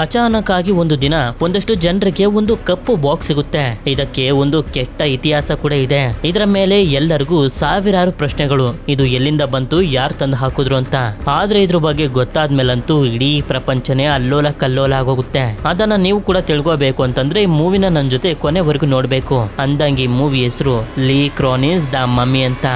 ಅಚಾನಕ್ ಆಗಿ ಒಂದು ದಿನ ಒಂದಷ್ಟು ಜನರಿಗೆ ಒಂದು ಕಪ್ಪು ಬಾಕ್ಸ್ ಸಿಗುತ್ತೆ. ಇದಕ್ಕೆ ಒಂದು ಕೆಟ್ಟ ಇತಿಹಾಸ ಕೂಡ ಇದೆ. ಇದರ ಮೇಲೆ ಎಲ್ಲರಿಗೂ ಸಾವಿರಾರು ಪ್ರಶ್ನೆಗಳು. ಇದು ಎಲ್ಲಿಂದ ಬಂತು, ಯಾರು ತಂದು ಹಾಕಿದ್ರು ಅಂತ. ಆದ್ರೆ ಇದ್ರ ಬಗ್ಗೆ ಗೊತ್ತಾದ್ಮೇಲಂತೂ ಇಡೀ ಪ್ರಪಂಚನೇ ಅಲ್ಲೋಲ ಕಲ್ಲೋಲ ಆಗೋಗುತ್ತೆ. ಅದನ್ನ ನೀವು ಕೂಡ ತಿಳ್ಕೋಬೇಕು ಅಂತಂದ್ರೆ ಈ ಮೂವಿನ ನನ್ನ ಜೊತೆ ಕೊನೆವರೆಗೂ ನೋಡ್ಬೇಕು. ಅಂದಂಗೆ ಈ ಮೂವಿ ಹೆಸರು ಲೀ ಕ್ರೋನಿಸ್ ದ ಮಮ್ಮಿ ಅಂತ.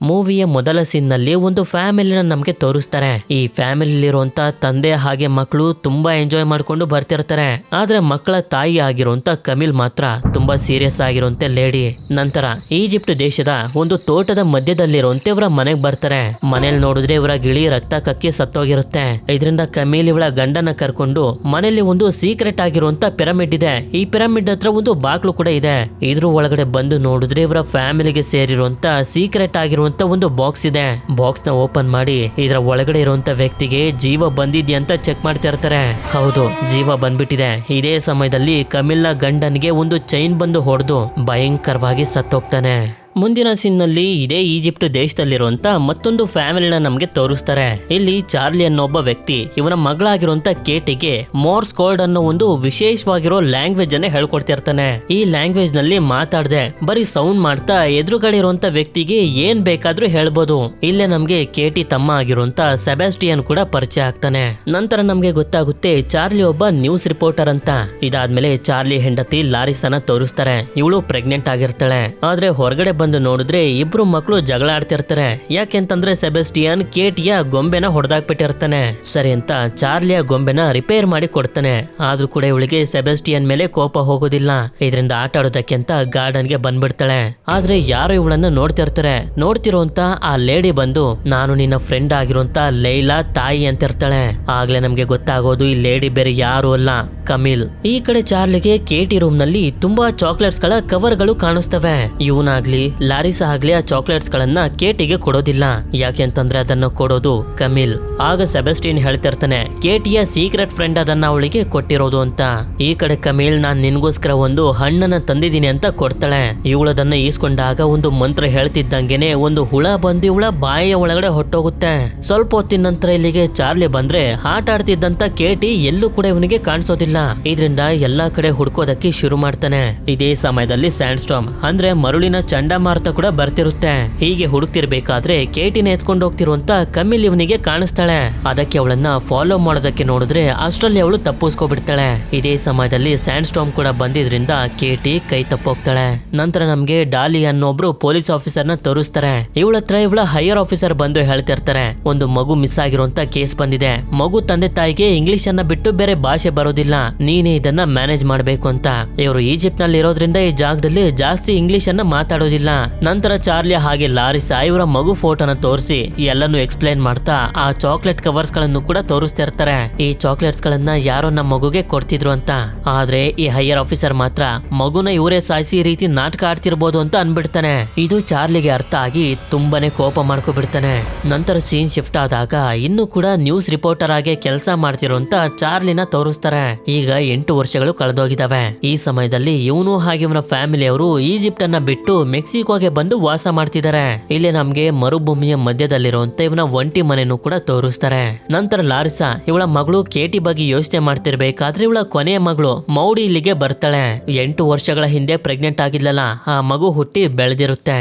ಮೂವಿಯ ಮೊದಲ ಸೀನ್ ನಲ್ಲಿ ಒಂದು ಫ್ಯಾಮಿಲಿನ ನಮ್ಗೆ ತೋರಿಸ್ತಾರೆ. ಈ ಫ್ಯಾಮಿಲಿಲಿರುವಂತ ತಂದೆ ಹಾಗೆ ಮಕ್ಕಳು ತುಂಬಾ ಎಂಜಾಯ್ ಮಾಡ್ಕೊಂಡು ಬರ್ತಿರ್ತಾರೆ. ಆದ್ರೆ ಮಕ್ಕಳ ತಾಯಿ ಆಗಿರುವಂತ ಕಮಿಲ್ ಮಾತ್ರ ತುಂಬಾ ಸೀರಿಯಸ್ ಆಗಿರುವಂತೆ ಲೇಡಿ. ನಂತರ ಈಜಿಪ್ಟ್ ದೇಶದ ಒಂದು ತೋಟದ ಮಧ್ಯದಲ್ಲಿರುವಂತೆ ಇವರ ಮನೆಗೆ ಬರ್ತಾರೆ. ಮನೇಲಿ ನೋಡಿದ್ರೆ ಇವರ ಗಿಳಿ ರಕ್ತ ಕಕ್ಕಿ ಸತ್ತೋಗಿರುತ್ತೆ. ಇದರಿಂದ ಕಮಿಲ್ ಇವಳ ಗಂಡನ ಕರ್ಕೊಂಡು ಮನೆಯಲ್ಲಿ ಒಂದು ಸೀಕ್ರೆಟ್ ಆಗಿರುವಂತ ಪಿರಮಿಡ್ ಇದೆ. ಈ ಪಿರಮಿಡ್ ಹತ್ರ ಒಂದು ಬಾಕ್ಲು ಕೂಡ ಇದೆ. ಇದ್ರ ಒಳಗಡೆ ಬಂದು ನೋಡಿದ್ರೆ ಇವರ ಫ್ಯಾಮಿಲಿಗೆ ಸೇರಿರುವಂತ ಸೀಕ್ರೆಟ್ ಆಗಿರುವಂತ ಒಂದು ಬಾಕ್ಸ್ ಇದೆ. ಬಾಕ್ಸ್ ನ ಓಪನ್ ಮಾಡಿ ಇದರ ಒಳಗಡೆ ಇರುವಂತ ವ್ಯಕ್ತಿಗೆ ಜೀವ ಬಂದಿದ್ಯಾ ಅಂತ ಚೆಕ್ ಮಾಡ್ತಾ ಇರ್ತಾರೆ. ಹೌದು, ಜೀವ ಬಂದ್ಬಿಟ್ಟಿದೆ. ಇದೇ ಸಮಯದಲ್ಲಿ ಕಮಿಲ್ನ ಗಂಡನ್ಗೆ ಒಂದು ಚೈನ್ ಬಂದು ಹೊಡೆದು ಭಯಂಕರವಾಗಿ ಸತ್ತೋಗ್ತಾನೆ. ಮುಂದಿನ ಸೀನ್ ನಲ್ಲಿ ಇದೇ ಈಜಿಪ್ಟ್ ದೇಶದಲ್ಲಿರುವಂತ ಮತ್ತೊಂದು ಫ್ಯಾಮಿಲಿನ ನಮ್ಗೆ ತೋರಿಸ್ತಾರೆ. ಇಲ್ಲಿ ಚಾರ್ಲಿ ಅನ್ನೋ ಒಬ್ಬ ವ್ಯಕ್ತಿ ಇವನ ಮಗಳಾಗಿರುವಂತ ಕೇಟಿಗೆ ಮೋರ್ಸ್ ಕೋಡ್ ಅನ್ನೋ ಒಂದು ವಿಶೇಷವಾಗಿರೋ ಲ್ಯಾಂಗ್ವೇಜ್ ಅನ್ನ ಹೇಳ್ಕೊಡ್ತಿರ್ತಾನೆ. ಈ ಲ್ಯಾಂಗ್ವೇಜ್ ನಲ್ಲಿ ಮಾತಾಡದೆ ಬರೀ ಸೌಂಡ್ ಮಾಡ್ತಾ ಎದುರುಗಡೆ ಇರುವಂತ ವ್ಯಕ್ತಿಗೆ ಏನ್ ಬೇಕಾದ್ರೂ ಹೇಳ್ಬೋದು. ಇಲ್ಲೇ ನಮ್ಗೆ ಕೇಟಿ ತಮ್ಮ ಆಗಿರುವಂತ ಸೆಬಾಸ್ಟಿಯನ್ ಕೂಡ ಪರಿಚಯ ಆಗ್ತಾನೆ. ನಂತರ ನಮ್ಗೆ ಗೊತ್ತಾಗುತ್ತೆ ಚಾರ್ಲಿ ಒಬ್ಬ ನ್ಯೂಸ್ ರಿಪೋರ್ಟರ್ ಅಂತ. ಇದಾದ್ಮೇಲೆ ಚಾರ್ಲಿ ಹೆಂಡತಿ ಲಾರಿಸನ ತೋರಿಸ್ತಾರೆ. ಇವಳು ಪ್ರೆಗ್ನೆಂಟ್ ಆಗಿರ್ತಾಳೆ. ಆದ್ರೆ ಹೊರಗಡೆ ಬಂದು ನೋಡಿದ್ರೆ ಇಬ್ರು ಮಕ್ಕಳು ಜಗಳ ಆಡ್ತಿರ್ತಾರೆ. ಯಾಕೆಂತಂದ್ರೆ ಸೆಬಾಸ್ಟಿಯನ್ ಕೇಟಿಯ ಗೊಂಬೆನ ಹೊಡೆದಾಕ್ಬಿಟ್ಟಿರ್ತಾನೆ. ಸರಿ ಅಂತ ಚಾರ್ಲಿಯ ಗೊಂಬೆನ ರಿಪೇರ್ ಮಾಡಿ ಕೊಡ್ತಾನೆ. ಆದ್ರೂ ಕೂಡ ಇವಳಿಗೆ ಸೆಬಾಸ್ಟಿಯನ್ ಮೇಲೆ ಕೋಪ ಹೋಗೋದಿಲ್ಲ. ಇದರಿಂದ ಆಟ ಆಡೋದಕ್ಕೆ ಅಂತ ಗಾರ್ಡನ್ ಗೆ ಬಂದ್ಬಿಡ್ತಾಳೆ. ಆದ್ರೆ ಯಾರೋ ಇವಳನ್ನ ನೋಡ್ತಿರ್ತಾರೆ. ನೋಡ್ತಿರೋಂತ ಆ ಲೇಡಿ ಬಂದು ನಾನು ನಿನ್ನ ಫ್ರೆಂಡ್ ಆಗಿರುವಂತ ಲೈಲಾ ತಾಯಿ ಅಂತ ಇರ್ತಾಳೆ. ಆಗ್ಲೇ ನಮ್ಗೆ ಗೊತ್ತಾಗೋದು ಈ ಲೇಡಿ ಬೇರೆ ಯಾರು ಅಲ್ಲ, ಕಮಿಲ್. ಈ ಕಡೆ ಚಾರ್ಲಿಗೆ ಕೇಟಿ ರೂಮ್ ನಲ್ಲಿ ತುಂಬಾ ಚಾಕ್ಲೇಟ್ಸ್ ಗಳ ಕವರ್ ಗಳು ಕಾಣಿಸ್ತವೆ. ಇವನಾಗ್ಲಿ ಲಾರಿಸಾ ಆಗ್ಲಿ ಆ ಚಾಕ್ಲೇಟ್ಸ್ ಗಳನ್ನ ಕೇಟಿಗೆ ಕೊಡೋದಿಲ್ಲ. ಯಾಕೆ ಅಂತಂದ್ರೆ ಅದನ್ನ ಕೊಡೋದು ಕಮಿಲ್. ಆಗ ಸೆಬಾಸ್ಟಿಯನ್ ಹೇಳ್ತಿರ್ತಾನೆ ಕೇಟಿಯ ಸೀಕ್ರೆಟ್ ಫ್ರೆಂಡ್ ಅದನ್ನ ಅವಳಿಗೆ ಕೊಟ್ಟಿರೋದು ಅಂತ. ಈ ಕಡೆ ಕಮಿಲ್ ನಾನ್ ನಿನ್ಗೋಸ್ಕರ ಒಂದು ಹಣ್ಣನ್ನ ತಂದಿದ್ದೀನಿ ಅಂತ ಕೊಡ್ತಾಳೆ. ಇವಳದನ್ನ ಈಸ್ಕೊಂಡಾಗ ಒಂದು ಮಂತ್ರ ಹೇಳ್ತಿದ್ದಂಗೆನೆ ಒಂದು ಹುಳ ಬಂದು ಇವಳ ಬಾಯಿಯ ಒಳಗಡೆ ಹೊಟ್ಟೋಗುತ್ತೆ. ಸ್ವಲ್ಪ ಹೊತ್ತಿನ ನಂತರ ಇಲ್ಲಿಗೆ ಚಾರ್ಲಿ ಬಂದ್ರೆ ಆಟ ಆಡ್ತಿದ್ದಂತ ಕೇಟಿ ಎಲ್ಲೂ ಕೂಡ ಇವನಿಗೆ ಕಾಣಿಸೋದಿಲ್ಲ. ಇದರಿಂದ ಎಲ್ಲಾ ಕಡೆ ಹುಡ್ಕೋದಕ್ಕೆ ಶುರು ಮಾಡ್ತಾನೆ. ಇದೇ ಸಮಯದಲ್ಲಿ ಸ್ಯಾಂಡ್ ಸ್ಟಾರ್ಮ್ ಅಂದ್ರೆ ಮರುಳಿನ ಚಂಡಮಾರುತ ಕೂಡ ಬರ್ತಿರುತ್ತೆ. ಹೀಗೆ ಹುಡುಕ್ತಿರ್ಬೇಕಾದ್ರೆ ಕೇಟಿನ ಎತ್ಕೊಂಡು ಹೋಗ್ತಿರುವಂತ ಕಮಿಲ್ ಇವನಿಗೆ ಕಾಣಿಸ್ತಾಳೆ. ಅದಕ್ಕೆ ಅವಳನ್ನ ಫಾಲೋ ಮಾಡೋದಕ್ಕೆ ನೋಡಿದ್ರೆ ಅಷ್ಟರಲ್ಲಿ ಅವಳು ತಪ್ಪಿಸ್ಕೊಬಿಡ್ತಾಳೆ. ಇದೇ ಸಮಯದಲ್ಲಿ ಸ್ಯಾಂಡ್ ಸ್ಟಾರ್ಮ್ ಕೂಡ ಬಂದಿದ್ರಿಂದ ಕೇಟಿ ಕೈ ತಪ್ಪೋಗ್ತಾಳೆ. ನಂತರ ನಮ್ಗೆ ಡಾಲಿ ಅನ್ನೊಬ್ರು ಪೊಲೀಸ್ ಆಫೀಸರ್ ನ ತೋರಿಸ್ತಾರೆ. ಇವಳ ಹತ್ರ ಇವಳ ಹೈಯರ್ ಆಫೀಸರ್ ಬಂದು ಹೇಳ್ತಿರ್ತಾರೆ ಒಂದು ಮಗು ಮಿಸ್ ಆಗಿರುವಂತ ಕೇಸ್ ಬಂದಿದೆ. ಮಗು ತಂದೆ ತಾಯಿಗೆ ಇಂಗ್ಲಿಷ್ ಅನ್ನ ಬಿಟ್ಟು ಬೇರೆ ಭಾಷೆ ಬರೋದಿಲ್ಲ. ನೀನೇ ಇದನ್ನ ಮ್ಯಾನೇಜ್ ಮಾಡ್ಬೇಕು ಅಂತ. ಇವರು ಈಜಿಪ್ಟ್ ನಲ್ಲಿ ಇರೋದ್ರಿಂದ ಈ ಜಾಗದಲ್ಲಿ ಜಾಸ್ತಿ ಇಂಗ್ಲಿಷ್ ಅನ್ನ ಮಾತಾಡೋದಿಲ್ಲ. ನಂತರ ಚಾರ್ಲಿ ಹಾಗೆ ಲಾರಿಸಾ ಇವರ ಮಗು ಫೋಟೋನ ತೋರಿಸಿ ಎಲ್ಲಾನು ಎಕ್ಸ್ಪ್ಲೈನ್ ಮಾಡ್ತಾ ಆ ಚಾಕ್ಲೇಟ್ ಕವರ್ಸ್ ಗಳನ್ನು ಕೂಡ ತೋರಿಸ್ತಿರ್ತಾರೆ. ಈ ಚಾಕ್ಲೇಟ್ಸ್ ಗಳನ್ನ ಯಾರೋ ನಮ್ಮ ಮಗುಗೆ ಕೊಡ್ತಿದ್ರು ಅಂತ. ಆದ್ರೆ ಈ ಹೈಯರ್ ಆಫೀಸರ್ ಮಾತ್ರ ಮಗುನ ಇವರೇ ಸಾಯಿಸಿ ಈ ರೀತಿ ನಾಟಕ ಆಡ್ತಿರ್ಬೋದು ಅಂತ ಅನ್ಬಿಡ್ತಾನೆ. ಇದು ಚಾರ್ಲಿಗೆ ಅರ್ಥ ಆಗಿ ತುಂಬಾನೇ ಕೋಪ ಮಾಡ್ಕೊಬಿಡ್ತಾನೆ. ನಂತರ ಸೀನ್ ಶಿಫ್ಟ್ ಆದಾಗ ಇನ್ನು ಕೂಡ ನ್ಯೂಸ್ ರಿಪೋರ್ಟರ್ ಆಗಿ ಕೆಲಸ ಮಾಡ್ತಿರುವಂತ ಚಾರ್ಲಿನ ತೋರಿಸ್ತಾರೆ. ಈಗ 8 ವರ್ಷಗಳು ಕಳೆದೋಗಿದಾವೆ. ಈ ಸಮಯದಲ್ಲಿ ಇವನು ಹಾಗೆ ಇವನ ಫ್ಯಾಮಿಲಿಯವರು ಈಜಿಪ್ಟ್ ಅನ್ನ ಬಿಟ್ಟು ಮೆಕ್ಸಿಕೋಗೆ ಬಂದು ವಾಸ ಮಾಡ್ತಿದ್ದಾರೆ. ಇಲ್ಲಿ ನಮ್ಗೆ ಮರುಭೂಮಿಯ ಮಧ್ಯದಲ್ಲಿರುವಂತ ಇವನ ಒಂಟಿ ಮನೆನೂ ಕೂಡ ತೋರಿಸ್ತಾರೆ. ನಂತರ ಲಾರಿಸಾ ಇವಳ ಮಗಳು ಕೇಟಿ ಬಗ್ಗೆ ಯೋಚನೆ ಮಾಡ್ತಿರ್ಬೇಕಾದ್ರೆ ಇವಳ ಕೊನೆಯ ಮಗಳು ಮೌಡಿ ಇಲ್ಲಿಗೆ ಬರ್ತಾಳೆ. 8 ವರ್ಷಗಳ ಹಿಂದೆ ಪ್ರೆಗ್ನೆಂಟ್ ಆಗಿದ್ಲಲ್ಲ, ಆ ಮಗು ಹುಟ್ಟಿ ಬೆಳೆದಿರುತ್ತೆ.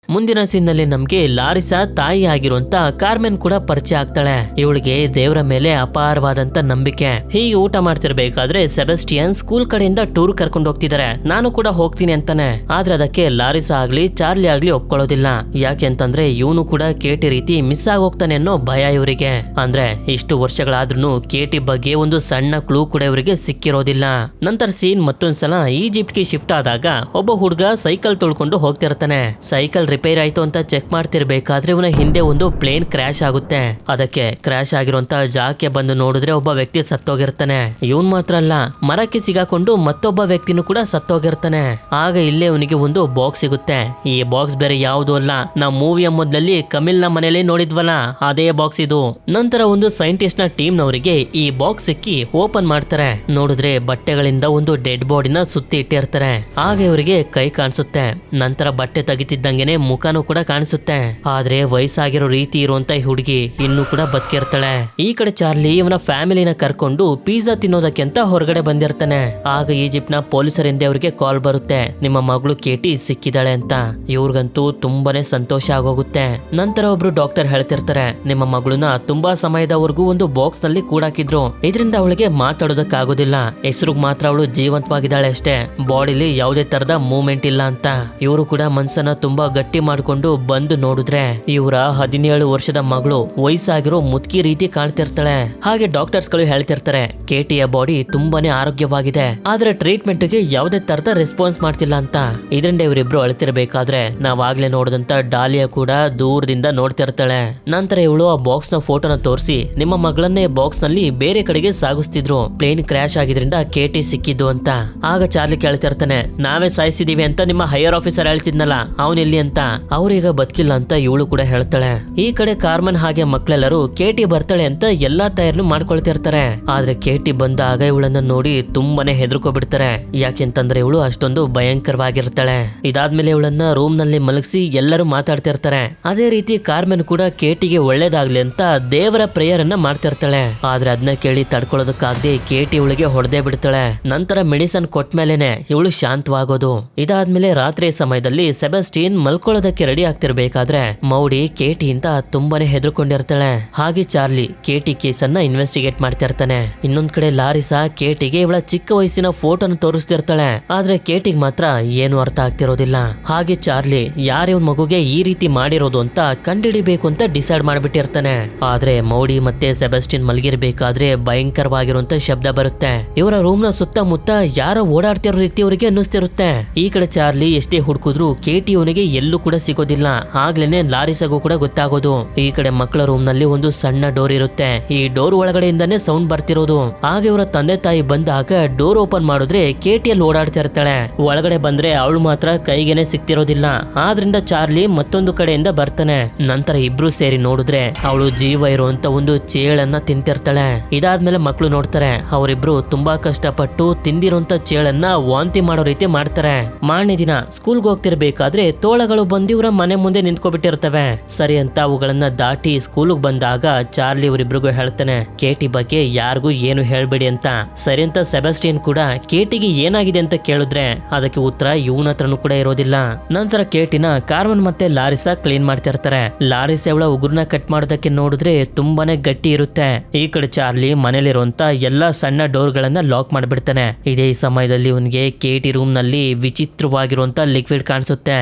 ಮುಂದಿನ ಸೀನ್ನಲ್ಲಿ ನಮ್ಗೆ ಲಾರಿಸಾ ತಾಯಿ ಆಗಿರುವಂತ ಕಾರ್ಮೆನ್ ಕೂಡ ಪರಿಚಯ ಆಗ್ತಾಳೆ. ಇವಳಿಗೆ ದೇವರ ಮೇಲೆ ಅಪಾರವಾದಂತ ನಂಬಿಕೆ. ಹೀಗೆ ಊಟ ಮಾಡ್ತಿರ್ಬೇಕಾದ್ರೆ ಸೆಬಾಸ್ಟಿಯನ್ ಸ್ಕೂಲ್ ಕಡೆಯಿಂದ ಟೂರ್ ಕರ್ಕೊಂಡು ಹೋಗ್ತಿದ್ದಾರೆ. ನಾನು ಕೂಡ ಹೋಗ್ತೀನಿ ಅಂತಾನೆ. ಆದ್ರೆ ಅದಕ್ಕೆ ಲಾರಿಸಾ ಆಗ್ಲಿ ಚಾರ್ಲಿ ಆಗ್ಲಿ ಒಪ್ಕೊಳ್ಳೋದಿಲ್ಲ. ಯಾಕೆ ಅಂತಂದ್ರೆ ಇವನು ಕೂಡ ಕೇಟಿ ರೀತಿ ಮಿಸ್ ಆಗೋಗ್ತಾನೆ ಅನ್ನೋ ಭಯ ಇವರಿಗೆ. ಅಂದ್ರೆ ಇಷ್ಟು ವರ್ಷಗಳಾದ್ರೂ ಕೇಟಿ ಬಗ್ಗೆ ಒಂದು ಸಣ್ಣ ಕ್ಲೂ ಕೂಡ ಇವರಿಗೆ ಸಿಕ್ಕಿರೋದಿಲ್ಲ. ನಂತರ ಸೀನ್ ಮತ್ತೊಂದ್ಸಲ ಈಜಿಪ್ಟ್ ಗೆ ಶಿಫ್ಟ್ ಆದಾಗ ಒಬ್ಬ ಹುಡುಗ ಸೈಕಲ್ ತೊಳ್ಕೊಂಡು ಹೋಗ್ತಿರ್ತಾನೆ. ಸೈಕಲ್ ರಿಪೇರ್ ಆಯ್ತು ಅಂತ ಚೆಕ್ ಮಾಡ್ತಿರ್ಬೇಕಾದ್ರೆ ಇವನ ಹಿಂದೆ ಒಂದು ಪ್ಲೇನ್ ಕ್ರಾಶ್ ಆಗುತ್ತೆ. ಅದಕ್ಕೆ ಕ್ರಾಶ್ ಆಗಿರುವಂತ ಜಾಗಕ್ಕೆ ಬಂದು ನೋಡಿದ್ರೆ ಒಬ್ಬ ವ್ಯಕ್ತಿ ಸತ್ತೋಗಿರ್ತಾನೆ. ಇವನ್ ಮಾತ್ರ ಅಲ್ಲ, ಮರಕ್ಕೆ ಸಿಗಾಕೊಂಡು ಮತ್ತೊಬ್ಬ ವ್ಯಕ್ತಿನೂ ಕೂಡ ಸತ್ತೋಗಿರ್ತಾನೆ. ಆಗ ಇಲ್ಲೇ ಅವನಿಗೆ ಒಂದು ಬಾಕ್ಸ್ ಸಿಗುತ್ತೆ. ಈ ಬಾಕ್ಸ್ ಬೇರೆ ಯಾವುದು ಅಲ್ಲ, ನಾವು ಮೂವಿಯ ಮೊದಲಲ್ಲಿ ಕಮಿಲ್ ನ ಮನೆಯಲ್ಲಿ ನೋಡಿದ್ವಲ್ಲ ಅದೇ ಬಾಕ್ಸ್ ಇದು. ನಂತರ ಒಂದು ಸೈಂಟಿಸ್ಟ್ ನ ಟೀಮ್ ನವರಿಗೆ ಈ ಬಾಕ್ಸ್ ಸಿಕ್ಕಿ ಓಪನ್ ಮಾಡ್ತಾರೆ. ನೋಡಿದ್ರೆ ಬಟ್ಟೆಗಳಿಂದ ಒಂದು ಡೆಡ್ ಬಾಡಿನ ಸುತ್ತಿ ಇಟ್ಟಿರ್ತಾರೆ. ಆಗ ಇವರಿಗೆ ಕೈ ಕಾಣಿಸುತ್ತೆ. ನಂತರ ಬಟ್ಟೆ ತೆಗಿತಿದ್ದಂಗೆನೆ ಮುಖನೂ ಕೂಡ ಕಾಣಿಸುತ್ತೆ. ಆದ್ರೆ ವಯಸ್ಸಾಗಿರೋ ರೀತಿ ಇರುವಂತ ಹುಡುಗಿ ಇನ್ನೂ ಕೂಡ ಬದುಕಿರ್ತಾಳೆ. ಈ ಕಡೆ ಚಾರ್ಲಿ ಇವನ ಫ್ಯಾಮಿಲಿನ ಕರ್ಕೊಂಡು ಪಿಜ್ಜಾ ತಿನ್ನೋದಕ್ಕೆ ಅಂತ ಹೊರಗಡೆ ಬಂದಿರ್ತಾನೆ. ಆಗ ಈಜಿಪ್ಟ್ ನ ಪೊಲೀಸರಿಂದ ಅವರಿಗೆ ಕಾಲ್ ಬರುತ್ತೆ, ನಿಮ್ಮ ಮಗಳು ಕೇಟಿ ಸಿಕ್ಕಿದಾಳೆ ಅಂತ. ಇವ್ರಿಗಂತೂ ತುಂಬಾನೇ ಸಂತೋಷ ಆಗೋಗುತ್ತೆ. ನಂತರ ಒಬ್ರು ಡಾಕ್ಟರ್ ಹೇಳ್ತಿರ್ತಾರೆ, ನಿಮ್ಮ ಮಗಳನ್ನ ತುಂಬಾ ಸಮಯದವರೆಗೂ ಒಂದು ಬಾಕ್ಸ್ ನಲ್ಲಿ ಕೂಡಾಕಿದ್ರು, ಇದರಿಂದ ಅವಳಿಗೆ ಮಾತಾಡೋದಕ್ಕಾಗೋದಿಲ್ಲ, ಹೆಸರುಗ್ ಮಾತ್ರ ಅವಳು ಜೀವಂತವಾಗಿದ್ದಾಳೆ ಅಷ್ಟೇ, ಬಾಡಿಲಿ ಯಾವುದೇ ತರದ ಮೂವ್ಮೆಂಟ್ ಇಲ್ಲ ಅಂತ. ಇವರು ಕೂಡ ಮನ್ಸನ್ನ ತುಂಬಾ ಗಟ್ಟಿ ಮಾಡ್ಕೊಂಡು ಬಂದು ನೋಡಿದ್ರೆ ಇವರ 17 ವರ್ಷದ ಮಗಳು ವಯಸ್ಸಾಗಿರೋ ಮುದುಕಿ ರೀತಿ ಕಾಣ್ತಿರ್ತಾಳೆ. ಹಾಗೆ ಡಾಕ್ಟರ್ಸ್ ಗಳು ಹೇಳ್ತಿರ್ತಾರೆ, ಕೇಟಿಯ ಬಾಡಿ ತುಂಬಾನೇ ಆರೋಗ್ಯವಾಗಿದೆ, ಆದ್ರೆ ಟ್ರೀಟ್ಮೆಂಟ್ ಗೆ ಯಾವುದೇ ತರದ ರೆಸ್ಪಾನ್ಸ್ ಮಾಡ್ತಿಲ್ಲ ಅಂತ. ಇದರಿಂದ ಇವರಿಬ್ರು ಅಳ್ತಿರ್ಬೇಕಾದ್ರೆ ನಾವಾಗ್ಲೇ ನೋಡಿದಂತ ಡಾಲಿಯಾ ಕೂಡ ದೂರದಿಂದ ನೋಡ್ತಿರ್ತಾಳೆ. ನಂತರ ಇವಳು ಆ ಬಾಕ್ಸ್ ನ ಫೋಟೋನ ತೋರಿಸಿ, ನಿಮ್ಮ ಮಗಳನ್ನೇ ಬಾಕ್ಸ್ ನಲ್ಲಿ ಬೇರೆ ಕಡೆಗೆ ಸಾಗಿಸ್ತಿದ್ರು, ಪ್ಲೇನ್ ಕ್ರಾಶ್ ಆಗಿದ್ರಿಂದ ಕೇಟಿ ಸಿಕ್ಕಿದ್ದು ಅಂತ. ಆಗ ಚಾರ್ಲಿ ಕೇಳ್ತಿರ್ತಾನೆ, ನಾವೇ ಸಾಯಿಸಿದೀವಿ ಅಂತ ನಿಮ್ಮ ಹೈಯರ್ ಆಫೀಸರ್ ಹೇಳ್ತಿದ್ನಲ್ಲ, ಅವನೆಲ್ಲಿ ಅಂತ. ಅವ್ರೀಗ ಬದುಕಿಲ್ಲ ಅಂತ ಇವಳು ಕೂಡ ಹೇಳ್ತಾಳೆ. ಈ ಕಡೆ ಕಾರ್ಮನ್ ಹಾಗೆ ಮಕ್ಕಳೆಲ್ಲರೂ ಕೇಟಿ ಬರ್ತಾಳೆ ಅಂತ ಎಲ್ಲಾ ತಯಾರಿನೂ ಮಾಡ್ಕೊಳ್ತಿರ್ತಾರೆ. ಆದ್ರೆ ಕೇಟಿ ಬಂದಾಗ ಇವಳನ್ನ ನೋಡಿ ತುಂಬಾನೇ ಹೆದರ್ಕೊಬಿಡ್ತಾರೆ. ಯಾಕೆಂತಂದ್ರೆ ಇವಳು ಅಷ್ಟೊಂದು ಭಯಂಕರವಾಗಿರ್ತಾಳೆ. ಇದಾದ್ಮೇಲೆ ಇವಳನ್ನ ರೂಮ್ ನಲ್ಲಿ ಮಲಗಿಸಿ ಎಲ್ಲರೂ ಮಾತಾಡ್ತಿರ್ತಾರೆ. ಅದೇ ರೀತಿ ಕಾರ್ಮೆನ್ ಕೂಡ ಕೇಟಿಗೆ ಒಳ್ಳೇದಾಗ್ಲಿ ಅಂತ ದೇವರ ಪ್ರೇಯರ್ ಅನ್ನ ಮಾಡ್ತಿರ್ತಾಳೆ. ಆದ್ರೆ ಅದನ್ನ ಕೇಳಿ ತಡ್ಕೊಳ್ಳೋದಕ್ಕಾಗದೆ ಕೇಟಿ ಇವಳಿಗೆ ಹೊಡೆದೇ ಬಿಡ್ತಾಳೆ. ನಂತರ ಮೆಡಿಸನ್ ಕೊಟ್ಮೇಲೆನೆ ಇವಳು ಶಾಂತವಾಗೋದು. ಇದಾದ್ಮೇಲೆ ರಾತ್ರಿ ಸಮಯದಲ್ಲಿ ಸೆಬಾಸ್ಟಿಯನ್ ಮಲ್ಕೊಳ್ಳೋದಕ್ಕೆ ರೆಡಿ ಆಗ್ತಿರ್ಬೇಕಾದ್ರೆ ಮೌಡಿ ಕೇಟಿಯಿಂದ ತುಂಬಾನೇ ಹೆದರ್ಕೊಂಡಿರ್ತಾಳೆ. ಹಾಗೆ ಚಾರ್ಲಿ ಕೇಟಿ ಕೇಸನ್ನ ಇನ್ವೆಸ್ಟಿಗೇಟ್ ಮಾಡ್ತಿರ್ತಾನೆ. ಇನ್ನೊಂದ್ ಕಡೆ ಲಾರಿಸಾ ಕೇಟಿಗೆ ಇವಳ ಚಿಕ್ಕ ವಯಸ್ಸಿನ ಫೋಟೋನ ತೋರಿಸ್ತಿರ್ತಾಳೆ. ಆದ್ರೆ ಕೇಟಿಗೆ ಮಾತ್ರ ಏನು ಅರ್ಥ ಆಗ್ತಿರೋದಿಲ್ಲ. ಹಾಗೆ ಚಾರ್ಲಿ ಯಾರೇ ಇವ್ನ ಮಗುಗೆ ಈ ರೀತಿ ಮಾಡಿರೋದು ಅಂತ ಕಂಡಿಡಿಬೇಕು ಅಂತ ಡಿಸೈಡ್ ಮಾಡ್ಬಿಟ್ಟಿರ್ತಾನೆ. ಆದ್ರೆ ಮೌಡಿ ಮತ್ತೆ ಸೆಬಾಸ್ಟಿಯನ್ ಮಲಗಿರ್ಬೇಕಾದ್ರೆ ಭಯಂಕರವಾಗಿರುವಂತ ಶಬ್ದ ಬರುತ್ತೆ. ಇವರ ರೂಮ್ ನ ಸುತ್ತಮುತ್ತ ಯಾರೋ ಓಡಾಡ್ತಿರೋ ರೀತಿ ಅವರಿಗೆ ಅನ್ನಿಸ್ತಿರುತ್ತೆ. ಈ ಕಡೆ ಚಾರ್ಲಿ ಎಷ್ಟೇ ಹುಡುಕಿದ್ರು ಕೇಟಿ ಅವನಿಗೆ ಎಲ್ಲೂ ಕೂಡ ಸಿಗೋದಿಲ್ಲ. ಆಗ್ಲೇನೆ ಲಾರಿಸಾಗೂ ಕೂಡ ಗೊತ್ತಾಗೋದು. ಈ ಕಡೆ ಮಕ್ಕಳ ರೂಮ್ ನಲ್ಲಿ ಒಂದು ಸಣ್ಣ ಡೋರ್ ಇರುತ್ತೆ. ಈ ಡೋರ್ ಒಳಗಡೆಯಿಂದಾನೇ ಸೌಂಡ್ ಬರ್ತಿರೋದು. ಆಗ ಇವರ ತಂದೆ ತಾಯಿ ಬಂದಾಗ ಡೋರ್ ಓಪನ್ ಮಾಡಿದ್ರೆ ಕೇಟಿಯಲ್ಲಿ ಓಡಾಡ್ತಾ ಇರ್ತಾಳೆ. ಒಳಗಡೆ ಬಂದ್ರೆ ಅವಳು ಮಾತ್ರ ಕೈಗೆನೆ ಸಿಕ್ತಿರೋದಿಲ್ಲ. ಆದ್ರಿಂದ ಚಾರ್ಲಿ ಮತ್ತೊಂದು ಕಡೆಯಿಂದ ಬರ್ತಾನೆ. ನಂತರ ಇಬ್ರು ಸೇರಿ ನೋಡಿದ್ರೆ ಅವಳು ಜೀವ ಇರುವಂತ ಒಂದು ಚೇಳನ್ನ ತಿಂತಿರ್ತಾಳೆ. ಇದಾದ್ಮೇಲೆ ಮಕ್ಕಳು ನೋಡ್ತಾರೆ, ಅವರಿಬ್ರು ತುಂಬಾ ಕಷ್ಟಪಟ್ಟು ತಿಂದಿರುವಂತ ಚೇಳನ್ನ ವಾಂತಿ ಮಾಡೋ ರೀತಿ ಮಾಡ್ತಾರೆ. ಮಾರನೇ ದಿನ ಸ್ಕೂಲ್ಗೆ ಹೋಗ್ತಿರ್ಬೇಕಾದ್ರೆ ತೋಳಗಳು ಬಂದು ಇವರ ಮನೆ ಮುಂದೆ ನಿಂತ್ಕೊಬಿಟ್ಟಿರ್ತವೆ. ಸರಿ ಅಂತ ಅವುಗಳನ್ನ ದಾಟಿ ಸ್ಕೂಲ್ಗೆ ಬಂದಾಗ ಚಾರ್ಲಿ ಇವರಿಬ್ರಿಗೂ ಹೇಳ್ತಾನೆ, ಕೇಟಿ ಬಗ್ಗೆ ಯಾರಿಗೂ ಏನು ಹೇಳ್ಬೇಡಿ ಅಂತ. ಸರಿ ಅಂತ ಸೆಬಾಸ್ಟಿಯನ್ ಕೂಡ ಕೇಟಿಗೆ ಏನಾಗಿದೆ ಅಂತ ಕೇಳಿದ್ರೆ ಅದಕ್ಕೆ ಉತ್ತರ ಇವನ ಹತ್ರನೂ ಕೂಡ ಇರೋದಿಲ್ಲ. ನಂತರ ಕೇಟಿನ ಕಾರ್ಮನ್ ಮತ್ತೆ ಲಾರಿಸಾ ಕ್ಲೀನ್ ಮಾಡ್ತಿರ್ತಾರೆ. ಲಾರಿಸಾ ಅವಳ ಉಗುರ್ನ ಕಟ್ ಮಾಡೋದಕ್ಕೆ ನೋಡಿದ್ರೆ ತುಂಬಾನೇ ಗಟ್ಟಿ ಇರುತ್ತೆ. ಈ ಕಡೆ ಚಾರ್ಲಿ ಮನೇಲಿರುವಂತ ಎಲ್ಲಾ ಸಣ್ಣ ಡೋರ್ ಗಳನ್ನ ಲಾಕ್ ಮಾಡ್ಬಿಡ್ತಾನೆ. ಇದೇ ಸಮಯದಲ್ಲಿ ಇವನ್ಗೆ ಕೇಟಿ ರೂಮ್ ನಲ್ಲಿ ವಿಚಿತ್ರವಾಗಿರುವಂತ ಲಿಕ್ವಿಡ್ ಕಾಣಿಸುತ್ತೆ.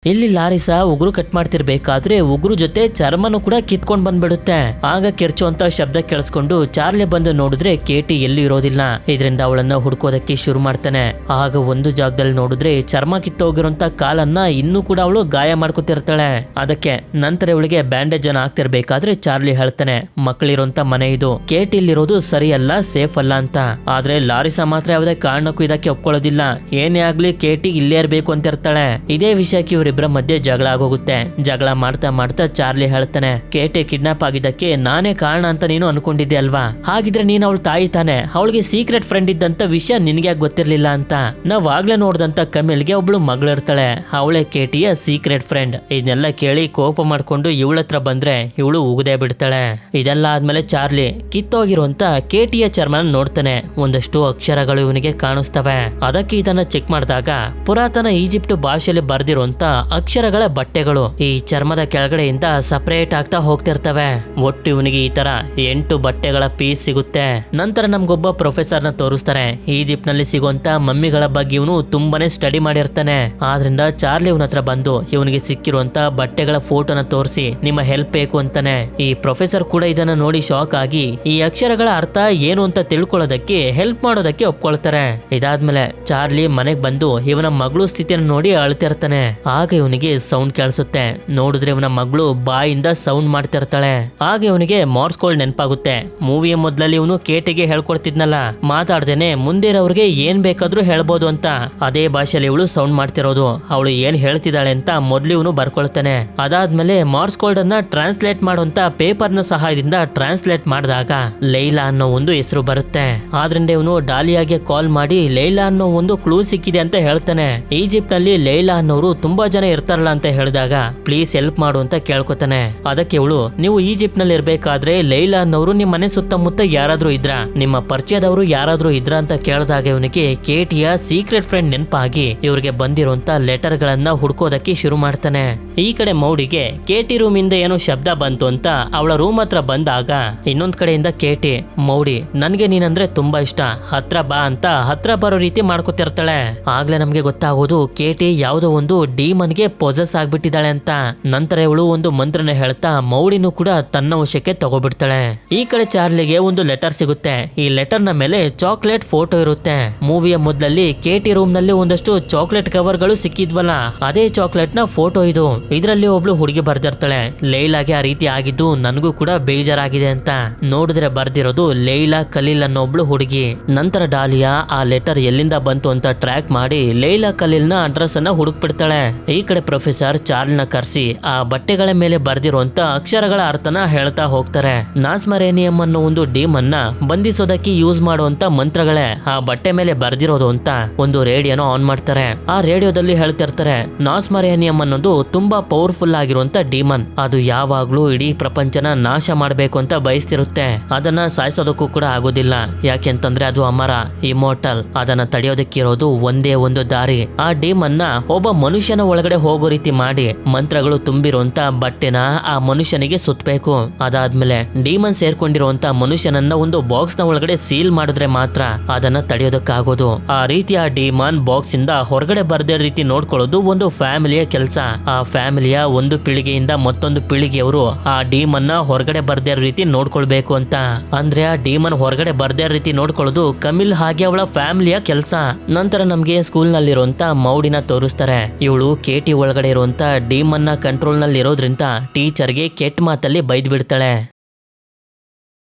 ಇಲ್ಲಿ ಲಾರಿಸಾ ಉಗುರು ಕಟ್ ಮಾಡ್ತಿರ್ಬೇಕಾದ್ರೆ ಉಗುರು ಜೊತೆ ಚರ್ಮನು ಕೂಡ ಕಿತ್ಕೊಂಡ್ ಬಂದ್ಬಿಡುತ್ತೆ. ಆಗ ಕಿರ್ಚುವಂತ ಶಬ್ದ ಕೇಳಿಸ್ಕೊಂಡು ಚಾರ್ಲಿ ಬಂದು ನೋಡಿದ್ರೆ ಕೇಟಿ ಎಲ್ಲಿ ಇರೋದಿಲ್ಲ. ಇದರಿಂದ ಅವಳನ್ನ ಹುಡ್ಕೋದಕ್ಕೆ ಶುರು ಮಾಡ್ತಾನೆ. ಆಗ ಒಂದು ಜಾಗದಲ್ಲಿ ನೋಡಿದ್ರೆ ಚರ್ಮ ಕಿತ್ತೋಗಿರೋಂತ ಕಾಲನ್ನ ಇನ್ನೂ ಕೂಡ ಅವಳು ಗಾಯ ಮಾಡ್ಕೊತಿರ್ತಾಳೆ. ಅದಕ್ಕೆ ನಂತರ ಇವಳಿಗೆ ಬ್ಯಾಂಡೇಜ್ ಅನ್ನ ಹಾಕ್ತಿರ್ಬೇಕಾದ್ರೆ ಚಾರ್ಲಿ ಹೇಳ್ತಾನೆ, ಮಕ್ಕಳಿರೋಂತ ಮನೆ ಇದು, ಕೇಟಿ ಇಲ್ಲಿರೋದು ಸರಿಯಲ್ಲ, ಸೇಫ್ ಅಲ್ಲ ಅಂತ. ಆದ್ರೆ ಲಾರಿಸಾ ಮಾತ್ರ ಯಾವುದೇ ಕಾರಣಕ್ಕೂ ಇದಕ್ಕೆ ಒಪ್ಕೊಳ್ಳೋದಿಲ್ಲ. ಏನೇ ಆಗ್ಲಿ ಕೇಟಿ ಇಲ್ಲೇ ಇರ್ಬೇಕು ಅಂತ ಇರ್ತಾಳೆ. ಇದೇ ವಿಷಯಕ್ಕೆ ಇವ್ರಿಬ್ರ ಮಧ್ಯೆ ಜಗಳ ಆಗೋಗುತ್ತೆ. ಜಗಳ ಮಾಡ್ತಾ ಮಾಡ್ತಾ ಚಾರ್ಲಿ ಹೇಳ್ತಾನೆ, ಕೇಟಿ ಕಿಡ್ನಾಪ್ ಆಗಿದ್ದಕ್ಕೆ ನಾನೇ ಕಾರಣ ಅಂತ ನೀನು ಅನ್ಕೊಂಡಿದ್ದೆ ಅಲ್ವಾ? ಹಾಗಿದ್ರೆ ನೀನ್ ಅವಳು ತಾಯಿ ತಾನೆ, ಅವಳಿಗೆ ಸೀಕ್ರೆಟ್ ಫ್ರೆಂಡ್ ಇದ್ದಂತ ವಿಷಯ ನಿನ್ಗೆ ಯಾಕೆ ಗೊತ್ತಿರ್ಲಿಲ್ಲ ಅಂತ. ನಾವ್ ಆಗ್ಲೇ ನೋಡ್ದಂತ ಕಮಿಲ್ಗೆ ಒಬ್ಳು ಮಗಳಿರ್ತಾಳೆ, ಅವಳೆ ಕೇಟಿಯ ಸೀಕ್ರೆಟ್ ಫ್ರೆಂಡ್. ಇದನ್ನೆಲ್ಲ ಕೇಳಿ ಕೋಪ ಮಾಡ್ಕೊಂಡು ಇವಳ ಹತ್ರ ಬಂದ್ರೆ ಇವಳು ಉಗದೆ ಬಿಡ್ತಾಳೆ. ಇದೆಲ್ಲ ಆದ್ಮೇಲೆ ಚಾರ್ಲಿ ಕಿತ್ತೋಗಿರುವಂತ ಕೇಟಿಯ ಚರ್ಮನ ನೋಡ್ತಾನೆ. ಒಂದಷ್ಟು ಅಕ್ಷರಗಳು ಇವನಿಗೆ ಕಾಣಿಸ್ತವೆ. ಅದಕ್ಕೆ ಇದನ್ನ ಚೆಕ್ ಮಾಡಿದಾಗ ಪುರಾತನ ಈಜಿಪ್ಟ್ ಭಾಷೆಯಲ್ಲಿ ಬರ್ದಿರುವಂತ ಅಕ್ಷರಗಳ ಬಟ್ಟೆಗಳು ಈ ಚರ್ಮದ ಕೆಳಗಡೆಯಿಂದ ಸಪರೇಟ್ ಆಗ್ತಾ ಹೋಗ್ತಿರ್ತವೆ. ಒಟ್ಟು ಇವನಿಗೆ ಈ ತರ 8 ಬಟ್ಟೆಗಳ ಪೀಸ್ ಸಿಗುತ್ತೆ. ನಂತರ ನಮ್ಗೊಬ್ಬ ಪ್ರೊಫೆಸರ್ ನ ತೋರಿಸ್ತಾರೆ. ಈಜಿಪ್ಟ್ ನಲ್ಲಿ ಸಿಗುವಂತ ಮಮ್ಮಿಗಳ ಬಗ್ಗೆ ಇವನು ತುಂಬಾನೇ ಸ್ಟಡಿ ಮಾಡಿರ್ತಾನೆ. ಆದ್ರಿಂದ ಚಾರ್ಲಿ ಇವನ ಹತ್ರ ಬಂದು ಇವನಿಗೆ ಸಿಕ್ಕಿರುವಂತ ಬಟ್ಟೆಗಳ ಫೋಟೋನ ತೋರಿಸಿ ನಿಮ್ಮ ಹೆಲ್ಪ್ ಬೇಕು ಅಂತಾನೆ. ಈ ಪ್ರೊಫೆಸರ್ ಕೂಡ ಇದನ್ನ ನೋಡಿ ಶಾಕ್ ಆಗಿ ಈ ಅಕ್ಷರಗಳ ಅರ್ಥ ಏನು ಅಂತ ತಿಳ್ಕೊಳ್ಳೋದಕ್ಕೆ ಹೆಲ್ಪ್ ಮಾಡೋದಕ್ಕೆ ಒಪ್ಕೊಳ್ತಾರೆ. ಇದಾದ್ಮೇಲೆ ಚಾರ್ಲಿ ಮನೆಗ್ ಬಂದು ಇವನ ಮಗಳು ಸ್ಥಿತಿಯನ್ನು ನೋಡಿ ಅಳ್ತಿರ್ತಾನೆ. ಆಗ ಆಗ ಇವನಿಗೆ ಸೌಂಡ್ ಕೇಳಿಸುತ್ತೆ. ನೋಡಿದ್ರೆ ಇವನ ಮಗಳು ಬಾಯಿಂದ ಸೌಂಡ್ ಮಾಡ್ತಿರ್ತಾಳೆ. ಆಗ ಇವನಿಗೆ ಮಾರ್ಸ್ ಕೋಡ್ ನೆನಪಾಗುತ್ತೆ. ಮೂವಿಯ ಮೊದಲಲ್ಲಿ ಇವನು ಕೇಟಿಗೆ ಹೇಳ್ಕೊಡ್ತಿದ್ನಲ್ಲ, ಮಾತಾಡ್ದೇನೆ ಮುಂದೆ ಇರೋರ್ಗೆ ಏನ್ ಬೇಕಾದ್ರೂ ಹೇಳ್ಬೋದು ಅಂತ. ಅದೇ ಭಾಷೆಯಲ್ಲಿ ಇವಳು ಸೌಂಡ್ ಮಾಡ್ತಿರೋದು. ಅವಳು ಏನ್ ಹೇಳ್ತಿದ್ದಾಳೆ ಅಂತ ಮೊದ್ಲು ಇವನು ಬರ್ಕೊಳ್ತಾನೆ. ಅದಾದ್ಮೇಲೆ ಮಾರ್ಸ್ ಕೋಡ್ ಅನ್ನ ಟ್ರಾನ್ಸ್ಲೇಟ್ ಮಾಡುವಂತ ಪೇಪರ್ ನ ಸಹಾಯದಿಂದ ಟ್ರಾನ್ಸ್ಲೇಟ್ ಮಾಡಿದಾಗ ಲೈಲಾ ಅನ್ನೋ ಒಂದು ಹೆಸರು ಬರುತ್ತೆ. ಆದ್ರಿಂದ ಇವನು ಡಾಲಿಯಾಗೆ ಕಾಲ್ ಮಾಡಿ ಲೈಲಾ ಅನ್ನೋ ಒಂದು ಕ್ಲೂ ಸಿಕ್ಕಿದೆ ಅಂತ ಹೇಳ್ತಾನೆ. ಈಜಿಪ್ಟ್ ನಲ್ಲಿ ಲೈಲಾ ಅನ್ನೋರು ತುಂಬಾ ಜನ ಇರ್ತಾರಲ್ಲ ಅಂತ ಹೇಳಿದಾಗ ಪ್ಲೀಸ್ ಹೆಲ್ಪ್ ಮಾಡು ಅಂತ ಕೇಳ್ಕೊತಾನೆ. ಅದಕ್ಕೆ ಇವಳು, ನೀವು ಈಜಿಪ್ಟ್ ನಲ್ಲಿ ಇರ್ಬೇಕಾದ್ರೆ ಲೈಲಾ ಅನ್ನೋರು ನಿಮ್ ಮನೆ ಸುತ್ತಮುತ್ತ ಯಾರಾದ್ರೂ ಇದ್ರ, ನಿಮ್ಮ ಪರಿಚಯದವರು ಯಾರಾದ್ರೂ ಇದ್ರ ಅಂತ ಕೇಳಿದಾಗ ಇವನಿಗೆ ಕೇಟಿಯ ಸೀಕ್ರೆಟ್ ಫ್ರೆಂಡ್ ನೆನಪಾಗಿ ಇವ್ರಿಗೆ ಬಂದಿರುವಂತ ಲೆಟರ್ ಗಳನ್ನ ಹುಡ್ಕೋದಕ್ಕೆ ಶುರು ಮಾಡ್ತಾನೆ. ಈ ಕಡೆ ಮೌಡಿಗೆ ಕೇಟಿ ರೂಮ್ ಇಂದ ಏನೋ ಶಬ್ದ ಬಂತು ಅಂತ ಅವಳ ರೂಮ್ ಹತ್ರ ಬಂದಾಗ ಇನ್ನೊಂದ್ ಕಡೆಯಿಂದ ಕೇಟಿ, ಮೌಡಿ ನನ್ಗೆ ನೀನಂದ್ರೆ ತುಂಬಾ ಇಷ್ಟ, ಹತ್ರ ಬಾ ಅಂತ ಹತ್ರ ಬರೋ ರೀತಿ ಮಾಡ್ಕೊತಿರ್ತಾಳೆ. ಆಗ್ಲೇ ನಮ್ಗೆ ಗೊತ್ತಾಗೋದು ಕೇಟಿ ಯಾವ್ದೋ ಒಂದು ಡೀಮನ್ಗೆ ಪೊಸೆಸ್ ಆಗ್ಬಿಟ್ಟಿದ್ದಾಳೆ ಅಂತ. ನಂತರ ಇವಳು ಒಂದು ಮಂತ್ರನ ಹೇಳ್ತಾ ಮೌಡಿನೂ ಕೂಡ ತನ್ನ ವಶಕ್ಕೆ ತಗೋಬಿಡ್ತಾಳೆ. ಈ ಕಡೆ ಚಾರ್ಲಿಗೆ ಒಂದು ಲೆಟರ್ ಸಿಗುತ್ತೆ. ಈ ಲೆಟರ್ ನ ಮೇಲೆ ಚಾಕ್ಲೇಟ್ ಫೋಟೋ ಇರುತ್ತೆ. ಮೂವಿಯ ಮೊದಲಲ್ಲಿ ಕೇಟಿ ರೂಮ್ ನಲ್ಲಿ ಒಂದಷ್ಟು ಚಾಕ್ಲೇಟ್ ಕವರ್ ಗಳು ಸಿಕ್ಕಿದ್ವಲ್ಲ, ಅದೇ ಚಾಕ್ಲೇಟ್ ನ ಫೋಟೋ ಇದು. ಇದರಲ್ಲಿ ಒಬ್ಳು ಹುಡುಗಿ ಬರ್ದಿರ್ತಾಳೆ, ಲೈಲಾಗೆ ಆ ರೀತಿ ಆಗಿದ್ದು ನನಗೂ ಕೂಡ ಬೇಜಾರಾಗಿದೆ ಅಂತ. ನೋಡಿದ್ರೆ ಬರ್ದಿರೋದು ಲೈಲಾ ಖಲೀಲ್ ಅನ್ನೋ ಒಬ್ಳು ಹುಡುಗಿ. ನಂತರ ಡಾಲಿಯಾ ಆ ಲೆಟರ್ ಎಲ್ಲಿಂದ ಬಂತು ಅಂತ ಟ್ರ್ಯಾಕ್ ಮಾಡಿ ಲೈಲಾ ಖಲೀಲ್ ನ ಅಡ್ರೆಸ್ ಅನ್ನ ಹುಡುಕ್ಬಿಡ್ತಾಳೆ. ಈ ಕಡೆ ಪ್ರೊಫೆಸರ್ ಚಾರ್ಲ್ ನ ಕರ್ಸಿ ಆ ಬಟ್ಟೆಗಳ ಮೇಲೆ ಬರ್ದಿರುವಂತ ಅಕ್ಷರಗಳ ಅರ್ಥನ ಹೇಳ್ತಾ ಹೋಗ್ತಾರೆ. ನಾಸ್ಮರೇನಿಯಂ ಅನ್ನೋ ಒಂದು ಡೀಮ್ ಅನ್ನ ಬಂಧಿಸೋದಕ್ಕೆ ಯೂಸ್ ಮಾಡುವಂತ ಮಂತ್ರಗಳೇ ಆ ಬಟ್ಟೆ ಮೇಲೆ ಬರ್ದಿರೋದು ಅಂತ ಒಂದು ರೇಡಿಯೋನ ಆನ್ ಮಾಡ್ತಾರೆ. ಆ ರೇಡಿಯೋದಲ್ಲಿ ಹೇಳ್ತಿರ್ತಾರೆ, ನಾಸ್ಮರೇನಿಯಂ ಅನ್ನೋದು ತುಂಬಾ ಪವರ್ಫುಲ್ ಆಗಿರುವಂತ ಡೀಮನ್. ಅದು ಯಾವಾಗ್ಲೂ ಇಡೀ ಪ್ರಪಂಚನ ನಾಶ ಮಾಡ್ಬೇಕು ಅಂತ ಬಯಸ್ತಿರುತ್ತೆ. ಅದನ್ನ ಸಾಯಿಸೋದಕ್ಕೂ ಕೂಡ ಆಗೋದಿಲ್ಲ. ಯಾಕೆಂತಂದ್ರೆ ಅದು ಅಮರ, ಇಮೋರ್ಟಲ್. ಅದನ್ನ ತಡೆಯೋದಕ್ಕಿರೋದು ಒಂದೇ ಒಂದು ದಾರಿ. ಆ ಡೀಮನ್ನ ಒಬ್ಬ ಮನುಷ್ಯನ ಒಳಗಡೆ ಹೋಗೋ ರೀತಿ ಮಾಡಿ ಮಂತ್ರಗಳು ತುಂಬಿರುವಂತ ಬಟ್ಟೆನ ಆ ಮನುಷ್ಯನಿಗೆ ಸುತ್ತಬೇಕು. ಅದಾದ್ಮೇಲೆ ಡೀಮನ್ ಸೇರ್ಕೊಂಡಿರುವಂತ ಮನುಷ್ಯನನ್ನ ಒಂದು ಬಾಕ್ಸ್ ನ ಒಳಗಡೆ ಸೀಲ್ ಮಾಡಿದ್ರೆ ಮಾತ್ರ ಅದನ್ನ ತಡೆಯೋದಕ್ಕಾಗೋದು. ಆ ರೀತಿ ಆ ಡೀಮನ್ ಬಾಕ್ಸ್ ಇಂದ ಹೊರಗಡೆ ಬರ್ದೇ ರೀತಿ ನೋಡ್ಕೊಳ್ಳೋದು ಒಂದು ಫ್ಯಾಮಿಲಿಯ ಕೆಲಸ. ಆ ಫ್ಯಾಮಿಲಿಯ ಒಂದು ಪೀಳಿಗೆಯಿಂದ ಮತ್ತೊಂದು ಪೀಳಿಗೆಯವರು ಆ ಡೀಮನ್ನ ಹೊರಗಡೆ ಬರ್ದೇ ರೀತಿ ನೋಡ್ಕೊಳ್ಬೇಕು ಅಂತ. ಅಂದ್ರೆ ಆ ಡೀಮನ್ ಹೊರಗಡೆ ಬರ್ದೇ ರೀತಿ ನೋಡ್ಕೊಳ್ಳೋದು ಕಮಿಲ್ ಹಾಗೆ ಅವಳ ಫ್ಯಾಮಿಲಿಯ ಕೆಲಸ. ನಂತರ ನಮ್ಗೆ ಸ್ಕೂಲ್ ನಲ್ಲಿರುವಂತ ಮೌಡಿನ ತೋರಿಸ್ತಾರೆ. ಇವಳು ಕೇಟಿ ಒಳಗಡೆ ಇರುವಂತ ಡೀಮನ್ನ ಕಂಟ್ರೋಲ್ ನಲ್ಲಿ ಇರೋದ್ರಿಂದ ಟೀಚರ್ಗೆ ಕೆಟ್ಟ ಮಾತಲ್ಲಿ ಬೈದ್ ಬಿಡ್ತಾಳೆ.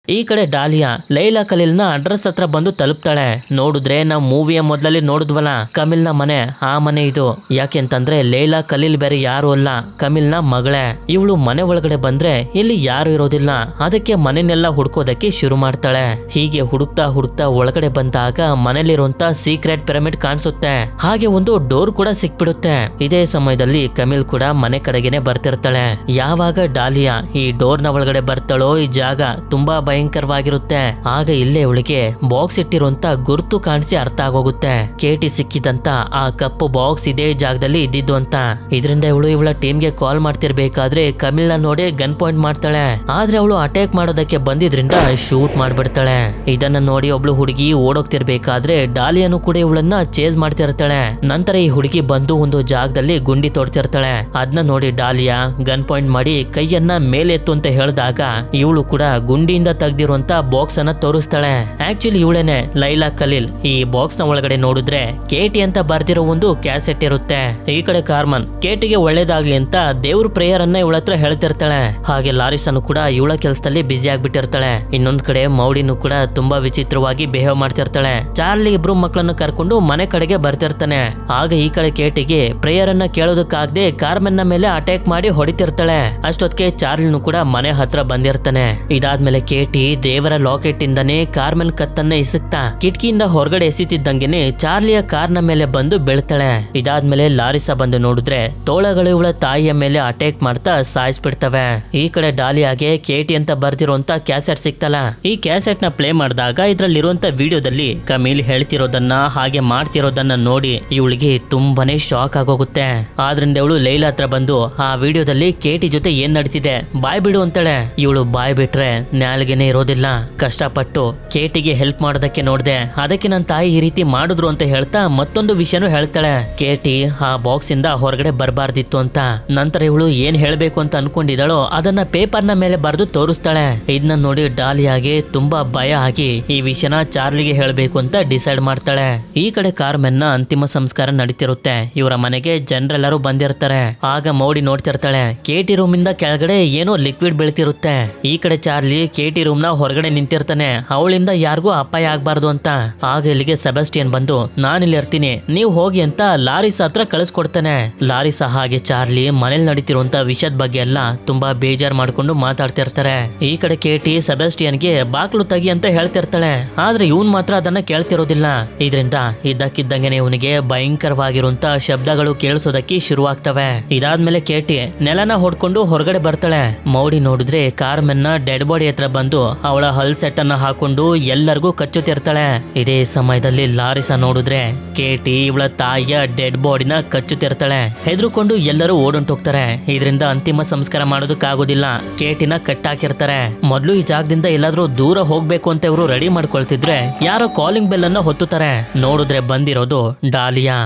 ಈ ಕಡೆ ಡಾಲಿಯಾ ಲೈಲಾ ಖಲೀಲ್ ನ ಅಡ್ರೆಸ್ ಹತ್ರ ಬಂದು ತಲುಪ್ತಾಳೆ. ನೋಡಿದ್ರೆ ನಾವು ಮೂವಿಯ ಮೊದಲಲ್ಲಿ ನೋಡಿದ್ವಲ್ಲ ಕಮಿಲ್ ನ ಮನೆ, ಆ ಮನೆ ಇದು. ಯಾಕೆಂತಂದ್ರೆ ಲೈಲಾ ಖಲೀಲ್ ಬೇರೆ ಯಾರು ಅಲ್ಲ, ಕಮಿಲ್ ನ ಮಗಳೇ. ಇವಳು ಮನೆ ಒಳಗಡೆ ಬಂದ್ರೆ ಇಲ್ಲಿ ಯಾರು ಇರೋದಿಲ್ಲ. ಅದಕ್ಕೆ ಮನೆನೆಲ್ಲ ಹುಡ್ಕೋದಕ್ಕೆ ಶುರು ಮಾಡ್ತಾಳೆ. ಹೀಗೆ ಹುಡುಕ್ತಾ ಹುಡುಕ್ತಾ ಒಳಗಡೆ ಬಂದಾಗ ಮನೇಲಿರುವಂತ ಸೀಕ್ರೆಟ್ ಪಿರಮಿಡ್ ಕಾಣಿಸುತ್ತೆ. ಹಾಗೆ ಒಂದು ಡೋರ್ ಕೂಡ ಸಿಕ್ಬಿಡುತ್ತೆ. ಇದೇ ಸಮಯದಲ್ಲಿ ಕಮಿಲ್ ಕೂಡ ಮನೆ ಕಡೆಗೆನೆ ಬರ್ತಿರ್ತಾಳೆ. ಯಾವಾಗ ಡಾಲಿಯಾ ಈ ಡೋರ್ ನ ಒಳಗಡೆ ಬರ್ತಾಳೋ ಈ ಜಾಗ ತುಂಬಾ ಭಯಂಕರವಾಗಿರುತ್ತೆ. ಆಗ ಇಲ್ಲೇ ಇವಳಿಗೆ ಬಾಕ್ಸ್ ಇಟ್ಟಿರುವಂತ ಗುರುತು ಕಾಣಿಸಿ ಅರ್ಥ ಆಗೋಗುತ್ತೆ. ಕೇಟಿ ಸಿಕ್ಕಿದಂತ ಆ ಕಪ್ಪು ಬಾಕ್ಸ್ ಇದೇ ಜಾಗದಲ್ಲಿ ಇದ್ದಿದ್ದು ಅಂತ. ಇದರಿಂದ ಇವಳ ಟೀಮ್ಗೆ ಕಾಲ್ ಮಾಡ್ತಿರ್ಬೇಕಾದ್ರೆ ಕಮಿಲ್ ನ ನೋಡಿ ಗನ್ ಪಾಯಿಂಟ್ ಮಾಡ್ತಾಳೆ. ಆದ್ರೆ ಅವಳು ಅಟ್ಯಾಕ್ ಮಾಡೋದಕ್ಕೆ ಬಂದಿದ್ರಿಂದ ಶೂಟ್ ಮಾಡ್ಬಿಡ್ತಾಳೆ. ಇದನ್ನ ನೋಡಿ ಒಬ್ಳು ಹುಡುಗಿ ಓಡೋಗ್ತಿರ್ಬೇಕಾದ್ರೆ ಡಾಲಿಯಾನು ಕೂಡ ಇವಳನ್ನ ಚೇಸ್ ಮಾಡ್ತಿರ್ತಾಳೆ. ನಂತರ ಈ ಹುಡುಗಿ ಬಂದು ಒಂದು ಜಾಗದಲ್ಲಿ ಗುಂಡಿ ತೋಡ್ತಿರ್ತಾಳೆ. ಅದನ್ನ ನೋಡಿ ಡಾಲಿಯಾ ಗನ್ ಪಾಯಿಂಟ್ ಮಾಡಿ ಕೈಯನ್ನ ಮೇಲೆತ್ತು ಅಂತ ಹೇಳಿದಾಗ ಇವಳು ಕೂಡ ಗುಂಡಿಯಿಂದ ತೆಗ್ದಿರುವಂತ ಬಾಕ್ಸ್ ಅನ್ನ ತೋರಿಸ್ತಾಳೆ. ಆಕ್ಚುಲಿ ಇವಳೇನೆ ಲೈಲಾ ಖಲೀಲ್. ಈ ಬಾಕ್ಸ್ ನ ಒಳಗಡೆ ನೋಡಿದ್ರೆ ಕೇಟಿ ಅಂತ ಬರ್ದಿರೋ ಒಂದು ಕ್ಯಾಸೆಟ್ ಇರುತ್ತೆ. ಈ ಕಡೆ ಕಾರ್ಮನ್ ಕೇಟಿಗೆ ಒಳ್ಳೇದಾಗ್ಲಿ ಅಂತ ದೇವ್ರ ಪ್ರೇಯರ್ ಅನ್ನ ಇವಳ ಹತ್ರ ಹೇಳ್ತಿರ್ತಾಳೆ. ಹಾಗೆ ಲಾರಿಸನು ಕೂಡ ಇವಳ ಕೆಲಸದಲ್ಲಿ ಬಿಸಿ ಆಗ್ಬಿಟ್ಟಿರ್ತಾಳೆ. ಇನ್ನೊಂದ್ ಕಡೆ ಮೌಡಿನು ಕೂಡ ತುಂಬಾ ವಿಚಿತ್ರವಾಗಿ ಬಿಹೇವ್ ಮಾಡ್ತಿರ್ತಾಳೆ. ಚಾರ್ಲಿ ಇಬ್ರು ಮಕ್ಕಳನ್ನು ಕರ್ಕೊಂಡು ಮನೆ ಕಡೆಗೆ ಬರ್ತಿರ್ತಾನೆ. ಆಗ ಈ ಕಡೆ ಕೇಟಿಗೆ ಪ್ರೇಯರ್ ಅನ್ನ ಕೇಳೋದಕ್ಕಾಗದೆ ಕಾರ್ಮೆನ್ ನ ಮೇಲೆ ಅಟ್ಯಾಕ್ ಮಾಡಿ ಹೊಡಿತಿರ್ತಾಳೆ. ಅಷ್ಟೊತ್ತಿಗೆ ಚಾರ್ಲಿನು ಕೂಡ ಮನೆ ಹತ್ರ ಬಂದಿರ್ತಾನೆ. ಇದಾದ್ಮೇಲೆ ಕೇಟಿ ದೇವರ ಲಾಕೆಟ್ ಇಂದಾನೆ ಕಾರ್ಮೆನ್ ಕತ್ತನ್ನ ಇಸುತ್ತಾ ಕಿಟಕಿಯಿಂದ ಹೊರಗಡೆ ಎಸಿತಿದ್ದಂಗೆನೆ ಚಾರ್ಲಿಯ ಕಾರ್ನ ಮೇಲೆ ಬಂದು ಬೀಳ್ತಾಳೆ. ಇದಾದ್ಮೇಲೆ ಲಾರಿಸಾ ಬಂದು ನೋಡಿದ್ರೆ ತೋಳಗಳು ಇವಳ ತಾಯಿಯ ಮೇಲೆ ಅಟ್ಯಾಕ್ ಮಾಡ್ತಾ ಸಾಯಿಸ್ಬಿಡ್ತವೆ. ಈ ಕಡೆ ಡಾಲಿಯಾಗೆ ಕೇಟಿ ಅಂತ ಬರ್ದಿರುವಂತ ಕ್ಯಾಸೆಟ್ ಸಿಕ್ತಲ್ಲ. ಈ ಕ್ಯಾಸೆಟ್ ನ ಪ್ಲೇ ಮಾಡಿದಾಗ ಇದ್ರಲ್ಲಿರುವಂತ ವಿಡಿಯೋದಲ್ಲಿ ಕಮಿಲ್ ಹೇಳ್ತಿರೋದನ್ನ ಹಾಗೆ ಮಾಡ್ತಿರೋದನ್ನ ನೋಡಿ ಇವಳಿಗೆ ತುಂಬಾನೇ ಶಾಕ್ ಆಗೋಗುತ್ತೆ. ಆದ್ರಿಂದ ಇವಳು ಲೈಲಾ ಹತ್ರ ಬಂದು ಆ ವಿಡಿಯೋದಲ್ಲಿ ಕೇಟಿ ಜೊತೆ ಏನ್ ನಡೀತಿದೆ ಬಾಯ್ ಬಿಡು ಅಂತಾಳೆ. ಇವಳು ಬಾಯ್ ಬಿಟ್ರೆ ನಾಲ್ಗೆ ತಲೆನೇ ಇರೋದಿಲ್ಲ. ಕಷ್ಟಪಟ್ಟು ಕೇಟಿಗೆ ಹೆಲ್ಪ್ ಮಾಡೋದಕ್ಕೆ ನೋಡ್ದೆ, ಅದಕ್ಕೆ ನನ್ನ ತಾಯಿ ಈ ರೀತಿ ಮಾಡಿದ್ರು ಅಂತ ಹೇಳ್ತಾ ಮತ್ತೊಂದು ವಿಷಯನೂ ಹೇಳ್ತಾಳೆ. ಕೇಟಿ ಆ ಬಾಕ್ಸ್ ಇಂದ ಹೊರಗಡೆ ಬರಬಾರ್ದಿತ್ತು ಅಂತ. ನಂತರ ಇವಳು ಏನ್ ಹೇಳ್ಬೇಕು ಅಂತ ಅನ್ಕೊಂಡಿದ್ದಾಳೋ ಅದನ್ನ ಪೇಪರ್ನ ಮೇಲೆ ಬರೆದು ತೋರಿಸ್ತಾಳೆ. ಇದನ್ನ ನೋಡಿ ಡಾಲಿಯಾಗೆ ತುಂಬಾ ಭಯ ಆಗಿ ಈ ವಿಷಯನ ಚಾರ್ಲಿಗೆ ಹೇಳ್ಬೇಕು ಅಂತ ಡಿಸೈಡ್ ಮಾಡ್ತಾಳೆ. ಈ ಕಡೆ ಕಾರ್ಮೆನ್ನ ಅಂತಿಮ ಸಂಸ್ಕಾರ ನಡೀತಿರುತ್ತೆ. ಇವರ ಮನೆಗೆ ಜನರೆಲ್ಲರೂ ಬಂದಿರ್ತಾರೆ. ಆಗ ಮೌಡಿ ನೋಡ್ತಿರ್ತಾಳೆ, ಕೇಟಿ ರೂಮ್ ಇಂದ ಕೆಳಗಡೆ ಏನೋ ಲಿಕ್ವಿಡ್ ಬೀಳ್ತಿರುತ್ತೆ. ಈ ಕಡೆ ಚಾರ್ಲಿ ಕೇಟಿ ರೂಮ್ ನ ಹೊರಗಡೆ ನಿಂತಿರ್ತಾನೆ, ಅವಳಿಂದ ಯಾರಿಗೂ ಅಪಾಯ ಆಗ್ಬಾರ್ದು ಅಂತ. ಆಗ ಇಲ್ಲಿಗೆ ಸೆಬಾಸ್ಟಿಯನ್ ಬಂದು ನಾನಿಲ್ಲಿ ಇರ್ತೀನಿ, ನೀವು ಹೋಗಿ ಅಂತ ಲಾರಿಸಾ ಹತ್ರ ಕಳಿಸ್ಕೊಡ್ತಾನೆ. ಲಾರಿಸಾ ಹಾಗೆ ಚಾರ್ಲಿ ಮನೇಲಿ ನಡೀತಿರುವಂತ ವಿಷಯದ ಬಗ್ಗೆ ಎಲ್ಲ ತುಂಬಾ ಬೇಜಾರ್ ಮಾಡ್ಕೊಂಡು ಮಾತಾಡ್ತಿರ್ತಾರೆ. ಈ ಕಡೆ ಕೇಟಿ ಸೆಬಾಸ್ಟಿಯನ್ಗೆ ಬಾಕ್ಲು ತೆಗಿ ಅಂತ ಹೇಳ್ತಿರ್ತಾಳೆ. ಆದ್ರೆ ಇವನ್ ಮಾತ್ರ ಅದನ್ನ ಕೇಳ್ತಿರೋದಿಲ್ಲ. ಇದರಿಂದ ಇದ್ದಕ್ಕಿದ್ದಂಗೆನೆ ಇವನಿಗೆ ಭಯಂಕರವಾಗಿರುವಂತ ಶಬ್ದಗಳು ಕೇಳಿಸೋದಕ್ಕೆ ಶುರುವಾಗ್ತವೆ. ಇದಾದ್ಮೇಲೆ ಕೇಟಿ ನೆಲನ ಹೊಡ್ಕೊಂಡು ಹೊರಗಡೆ ಬರ್ತಾಳೆ. ಮೌಡಿ ನೋಡಿದ್ರೆ ಕಾರ್ಮೆನ್ನ ಡೆಡ್ ಬಾಡಿ ಹತ್ರ ಬಂದು ಅವಳ ಹಲ್ ಸೆಟ್ ಅನ್ನ ಹಾಕೊಂಡು ಎಲ್ಲರಿಗೂ ಕಚ್ಚುತ್ತಿರ್ತಾಳೆ. ಇದೇ ಸಮಯದಲ್ಲಿ ಲಾರಿಸಾ ನೋಡಿದ್ರೆ ಕೇಟಿ ಇವಳ ತಾಯಿಯ ಡೆಡ್ ಬಾಡಿನ ಕಚ್ಚುತ್ತಿರ್ತಾಳೆ. ಹೆದರ್ಕೊಂಡು ಎಲ್ಲರೂ ಓಡೊಂಟೋಗ್ತಾರೆ. ಇದರಿಂದ ಅಂತಿಮ ಸಂಸ್ಕಾರ ಮಾಡೋದಕ್ಕಾಗೋದಿಲ್ಲ. ಕೇಟಿನ ಕಟ್ಟಾಕಿರ್ತಾರೆ. ಮೊದ್ಲು ಈ ಜಾಗದಿಂದ ಎಲ್ಲಾದ್ರೂ ದೂರ ಹೋಗ್ಬೇಕು ಅಂತ ಇವರು ರೆಡಿ ಮಾಡ್ಕೊಳ್ತಿದ್ರೆ ಯಾರೋ ಕಾಲಿಂಗ್ ಬೆಲ್ ಅನ್ನ ಹೊತ್ತುತ್ತಾರೆ. ನೋಡಿದ್ರೆ ಬಂದಿರೋದು ಡಾಲಿಯಾ.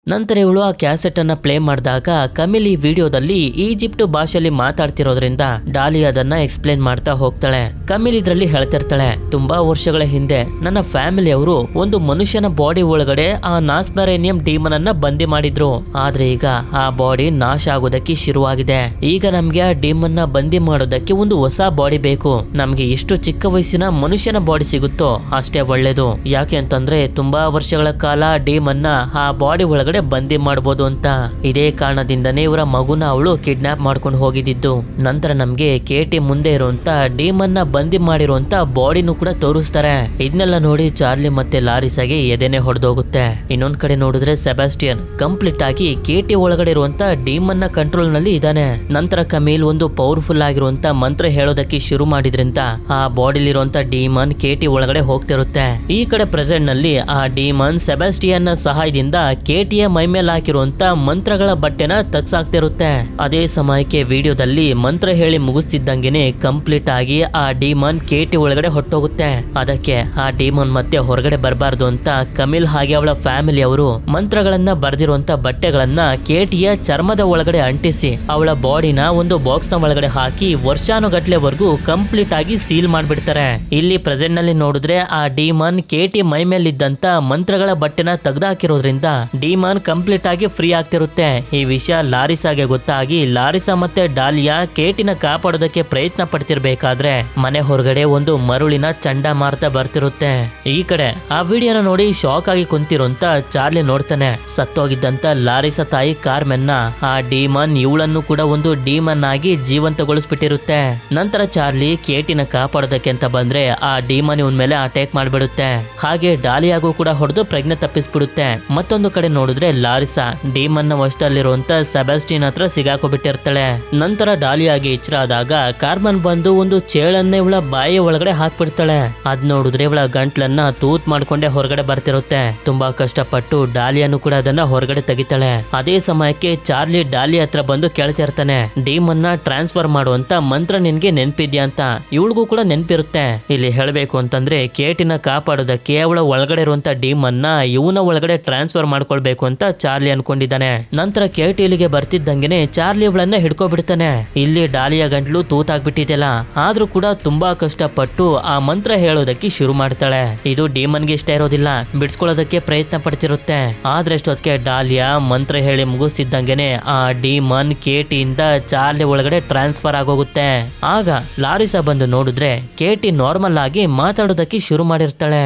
ನಂತರ ಇವಳು ಆ ಕ್ಯಾಸೆಟ್ ಅನ್ನ ಪ್ಲೇ ಮಾಡಿದಾಗ ಕಮಿಲ್ ಈ ವಿಡಿಯೋದಲ್ಲಿ ಈಜಿಪ್ಟ್ ಭಾಷೆಯಲ್ಲಿ ಮಾತಾಡ್ತಿರೋದ್ರಿಂದ ಡಾಲಿ ಅದನ್ನ ಎಕ್ಸ್ಪ್ಲೇನ್ ಮಾಡ್ತಾ ಹೋಗ್ತಾಳೆ. ಕಮಿಲ್ ಇದ್ರಲ್ಲಿ ಹೇಳ್ತಿರ್ತಾಳೆ, ತುಂಬಾ ವರ್ಷಗಳ ಹಿಂದೆ ನನ್ನ ಫ್ಯಾಮಿಲಿಯವರು ಒಂದು ಮನುಷ್ಯನ ಬಾಡಿ ಒಳಗಡೆ ಆ ನಾಸ್ಬರೇನಿಯಂ ಡೀಮನ್ ಅನ್ನ ಬಂದಿ ಮಾಡಿದ್ರು. ಆದ್ರೆ ಈಗ ಆ ಬಾಡಿ ನಾಶ ಆಗೋದಕ್ಕೆ ಶುರುವಾಗಿದೆ. ಈಗ ನಮ್ಗೆ ಆ ಡೀಮನ್ ನ ಬಂದಿ ಮಾಡೋದಕ್ಕೆ ಒಂದು ಹೊಸ ಬಾಡಿ ಬೇಕು. ನಮ್ಗೆ ಎಷ್ಟು ಚಿಕ್ಕ ವಯಸ್ಸಿನ ಮನುಷ್ಯನ ಬಾಡಿ ಸಿಗುತ್ತೋ ಅಷ್ಟೇ ಒಳ್ಳೇದು. ಯಾಕೆ ಅಂತಂದ್ರೆ ತುಂಬಾ ವರ್ಷಗಳ ಕಾಲ ಡೀಮನ್ ನ ಆ ಬಾಡಿ ಒಳಗಡೆ ಬಂದಿ ಮಾಡಬಹುದು ಅಂತ. ಇದೇ ಕಾರಣದಿಂದನೇ ಇವರ ಮಗುನ ಅವಳು ಕಿಡ್ನಾಪ್ ಮಾಡ್ಕೊಂಡು ಹೋಗಿದ್ದು. ನಂತರ ನಮ್ಗೆ ಕೇಟಿ ಮುಂದೆ ಇರುವಂತ ಡೀಮನ್ ನ ಬಂದಿ ಮಾಡಿರುವಂತ ಬಾಡಿನೂ ಕೂಡ ತೋರಿಸ್ತಾರೆ. ಇದನ್ನೆಲ್ಲ ನೋಡಿ ಚಾರ್ಲಿ ಮತ್ತೆ ಲಾರಿಸಾಗೆ ಎದೆನೆ ಹೊಡೆದೋಗುತ್ತೆ. ಇನ್ನೊಂದ್ ಕಡೆ ನೋಡಿದ್ರೆ ಸೆಬಾಸ್ಟಿಯನ್ ಕಂಪ್ಲೀಟ್ ಆಗಿ ಕೇಟಿ ಒಳಗಡೆ ಇರುವಂತ ಡೀಮನ್ ನ ಕಂಟ್ರೋಲ್ ನಲ್ಲಿ ಇದ್ದಾನೆ. ನಂತರ ಕಮೀಲ್ ಒಂದು ಪವರ್ಫುಲ್ ಆಗಿರುವಂತ ಮಂತ್ರ ಹೇಳೋದಕ್ಕೆ ಶುರು ಮಾಡಿದ್ರಿಂದ ಆ ಬಾಡಿಲಿರುವಂತ ಡೀಮನ್ ಕೇಟಿ ಒಳಗಡೆ ಹೋಗ್ತಿರುತ್ತೆ. ಈ ಕಡೆ ಪ್ರೆಸೆಂಟ್ ನಲ್ಲಿ ಆ ಡೀಮನ್ ಸೆಬಾಸ್ಟಿಯನ್ ನ ಸಹಾಯದಿಂದ ಕೇಟಿಯ ಮೈ ಮೇಲೆ ಹಾಕಿರುವಂತ ಮಂತ್ರಗಳ ಬಟ್ಟೆನ ತಗ್ಸಾಕ್ತಿರುತ್ತೆ. ಅದೇ ಸಮಯಕ್ಕೆ ವಿಡಿಯೋದಲ್ಲಿ ಮಂತ್ರ ಹೇಳಿ ಮುಗಿಸ್ತಿದ್ದಂಗೆನೆ ಕಂಪ್ಲೀಟ್ ಆಗಿ ಆ ಡೀಮನ್ ಕೇಟಿ ಒಳಗಡೆ ಹೊಟ್ಟೋಗುತ್ತೆ. ಅದಕ್ಕೆ ಆ ಡೀಮನ್ ಮತ್ತೆ ಹೊರಗಡೆ ಬರಬಾರ್ದು ಅಂತ ಕಮಿಲ್ ಹಾಗೆ ಅವಳ ಫ್ಯಾಮಿಲಿ ಅವರು ಮಂತ್ರಗಳನ್ನ ಬರ್ದಿರುವಂತ ಬಟ್ಟೆಗಳನ್ನ ಕೇಟಿಯ ಚರ್ಮದ ಒಳಗಡೆ ಅಂಟಿಸಿ ಅವಳ ಬಾಡಿನ ಒಂದು ಬಾಕ್ಸ್ ನ ಒಳಗಡೆ ಹಾಕಿ ವರ್ಷಾನುಗಟ್ಲೆವರೆಗೂ ಕಂಪ್ಲೀಟ್ ಆಗಿ ಸೀಲ್ ಮಾಡ್ಬಿಡ್ತಾರೆ. ಇಲ್ಲಿ ಪ್ರೆಸೆಂಟ್ ನಲ್ಲಿ ನೋಡಿದ್ರೆ ಆ ಡೀಮನ್ ಕೇಟಿ ಮೈ ಮೇಲಿದ್ದಂತ ಮಂತ್ರಗಳ ಬಟ್ಟೆನ ತೆಗ್ದಾಕಿರೋದ್ರಿಂದ ಡೀಮನ್ ಕಂಪ್ಲೀಟ್ ಆಗಿ ಫ್ರೀ ಆಗ್ತಿರುತ್ತೆ. ಈ ವಿಷಯ ಲಾರಿಸಾಗೆ ಗೊತ್ತಾಗಿ ಲಾರಿಸಾ ಮತ್ತೆ ಡಾಲಿಯಾ ಕೇಟಿನ ಕಾಪಾಡೋದಕ್ಕೆ ಪ್ರಯತ್ನ ಪಡ್ತಿರ್ಬೇಕಾದ್ರೆ ಮನೆ ಹೊರಗಡೆ ಒಂದು ಮರುಳಿನ ಚಂಡಮಾರುತ ಬರ್ತಿರುತ್ತೆ. ಈ ಕಡೆ ಆ ವಿಡಿಯೋನ ನೋಡಿ ಶಾಕ್ ಆಗಿ ಕುಂತಿರುವಂತ ಚಾರ್ಲಿ ನೋಡ್ತಾನೆ, ಸತ್ತೋಗಿದ್ದಂತ ಲಾರಿಸಾ ತಾಯಿ ಕಾರ್ಮೆನ್ನ ಆ ಡೀಮನ್ ಇವಳನ್ನು ಕೂಡ ಒಂದು ಡೀಮನ್ ಆಗಿ ಜೀವಂತಗೊಳಿಸ್ಬಿಟ್ಟಿರುತ್ತೆ. ನಂತರ ಚಾರ್ಲಿ ಕೇಟಿನ ಕಾಪಾಡೋದಕ್ಕೆ ಅಂತ ಬಂದ್ರೆ ಆ ಡೀಮನ್ ಇವನ್ ಮೇಲೆ ಅಟ್ಯಾಕ್ ಮಾಡ್ಬಿಡುತ್ತೆ. ಹಾಗೆ ಡಾಲಿಯಾಗೂ ಕೂಡ ಹೊಡೆದು ಪ್ರಜ್ಞೆ ತಪ್ಪಿಸ್ಬಿಡುತ್ತೆ. ಮತ್ತೊಂದು ಕಡೆ ನೋಡಿದ್ರೆ ಲಾರಿಸಾ ಡೀಮನ್ ನ ವಶದಲ್ಲಿರುವಂತ ಸೆಬಾಸ್ಟಿಯನ್ ಹತ್ರ ಸಿಗಾಕೋಬಿಟ್ಟಿರ್ತಾಳೆ. ನಂತರ ಡಾಲಿಯಾಗಿ ಎಚ್ಚರ ಆದಾಗ ಕಾರ್ಮನ್ ಬಂದು ಒಂದು ಚೇಳನ್ನೇ ಇವಳ ಬಾಯಿ ಒಳಗಡೆ ಹಾಕ್ಬಿಡ್ತಾಳೆ. ಅದ್ ನೋಡಿದ್ರೆ ಇವಳ ಗಂಟ್ಲನ್ನ ತೂತ್ ಮಾಡ್ಕೊಂಡೆ ಹೊರಗಡೆ ಬರ್ತಿರುತ್ತೆ. ತುಂಬಾ ಕಷ್ಟಪಟ್ಟು ಡಾಲಿಯಾನು ಕೂಡ ಅದನ್ನ ಹೊರಗಡೆ ತೆಗಿತಾಳೆ. ಅದೇ ಸಮಯಕ್ಕೆ ಚಾರ್ಲಿ ಡಾಲಿ ಹತ್ರ ಬಂದು ಕೇಳ್ತಿರ್ತಾನೆ, ಡೀಮನ್ ನ ಟ್ರಾನ್ಸ್ಫರ್ ಮಾಡುವಂತ ಮಂತ್ರ ನಿನ್ಗೆ ನೆನ್ಪಿದ್ಯಾ ಅಂತ. ಇವಳಿಗೂ ಕೂಡ ನೆನ್ಪಿರುತ್ತೆ. ಇಲ್ಲಿ ಹೇಳ್ಬೇಕು ಅಂತಂದ್ರೆ ಕೇಟಿನ ಕಾಪಾಡೋದಕ್ಕೆ ಅವಳ ಒಳಗಡೆ ಇರುವಂತ ಡೀಮನ್ ನ ಇವನ ಒಳಗಡೆ ಟ್ರಾನ್ಸ್ಫರ್ ಮಾಡ್ಕೊಳ್ಬೇಕು ಅಂತ ಚಾರ್ಲಿ ಅನ್ಕೊಂಡಿದ್ದಾನೆ. ನಂತರ ಕೇಟಿ ಇಲ್ಲಿಗೆ ಬರ್ತಿದ್ದಂಗೆನೆ ಚಾರ್ಲಿ ಅವಳನ್ನ ಹಿಡ್ಕೊಬಿಡ್ತಾನೆ. ಇಲ್ಲಿ ಡಾಲಿಯ ಗಂಟ್ಲು ತೂತಾಗ್ಬಿಟ್ಟಿದೆಯಲ್ಲ, ಆದ್ರೂ ಕೂಡ ತುಂಬಾ ಕಷ್ಟಪಟ್ಟು ಆ ಮಂತ್ರ ಹೇಳೋದಕ್ಕೆ ಶುರು ಮಾಡ್ತಾಳೆ. ಇದು ಡೀಮನ್ಗೆ ಇಷ್ಟ ಇರೋದಿಲ್ಲ, ಬಿಡ್ಸ್ಕೊಳ್ಳೋದಕ್ಕೆ ಪ್ರಯತ್ನ ಪಡ್ತಿರುತ್ತೆ. ಆದ್ರೆ ಅಷ್ಟೊತ್ತಿಗೆ ಡಾಲಿಯಾ ಮಂತ್ರ ಹೇಳಿ ಮುಗಿಸ್ತಿದ್ದಂಗೆನೆ ಆ ಡೀಮನ್ ಕೇಟಿಯಿಂದ ಚಾರ್ಲಿ ಒಳಗಡೆ ಟ್ರಾನ್ಸ್ಫರ್ ಆಗೋಗುತ್ತೆ. ಆಗ ಲಾರಿಸಾ ಬಂದು ನೋಡಿದ್ರೆ ಕೇಟಿ ನಾರ್ಮಲ್ ಆಗಿ ಮಾತಾಡೋದಕ್ಕೆ ಶುರು ಮಾಡಿರ್ತಾಳೆ.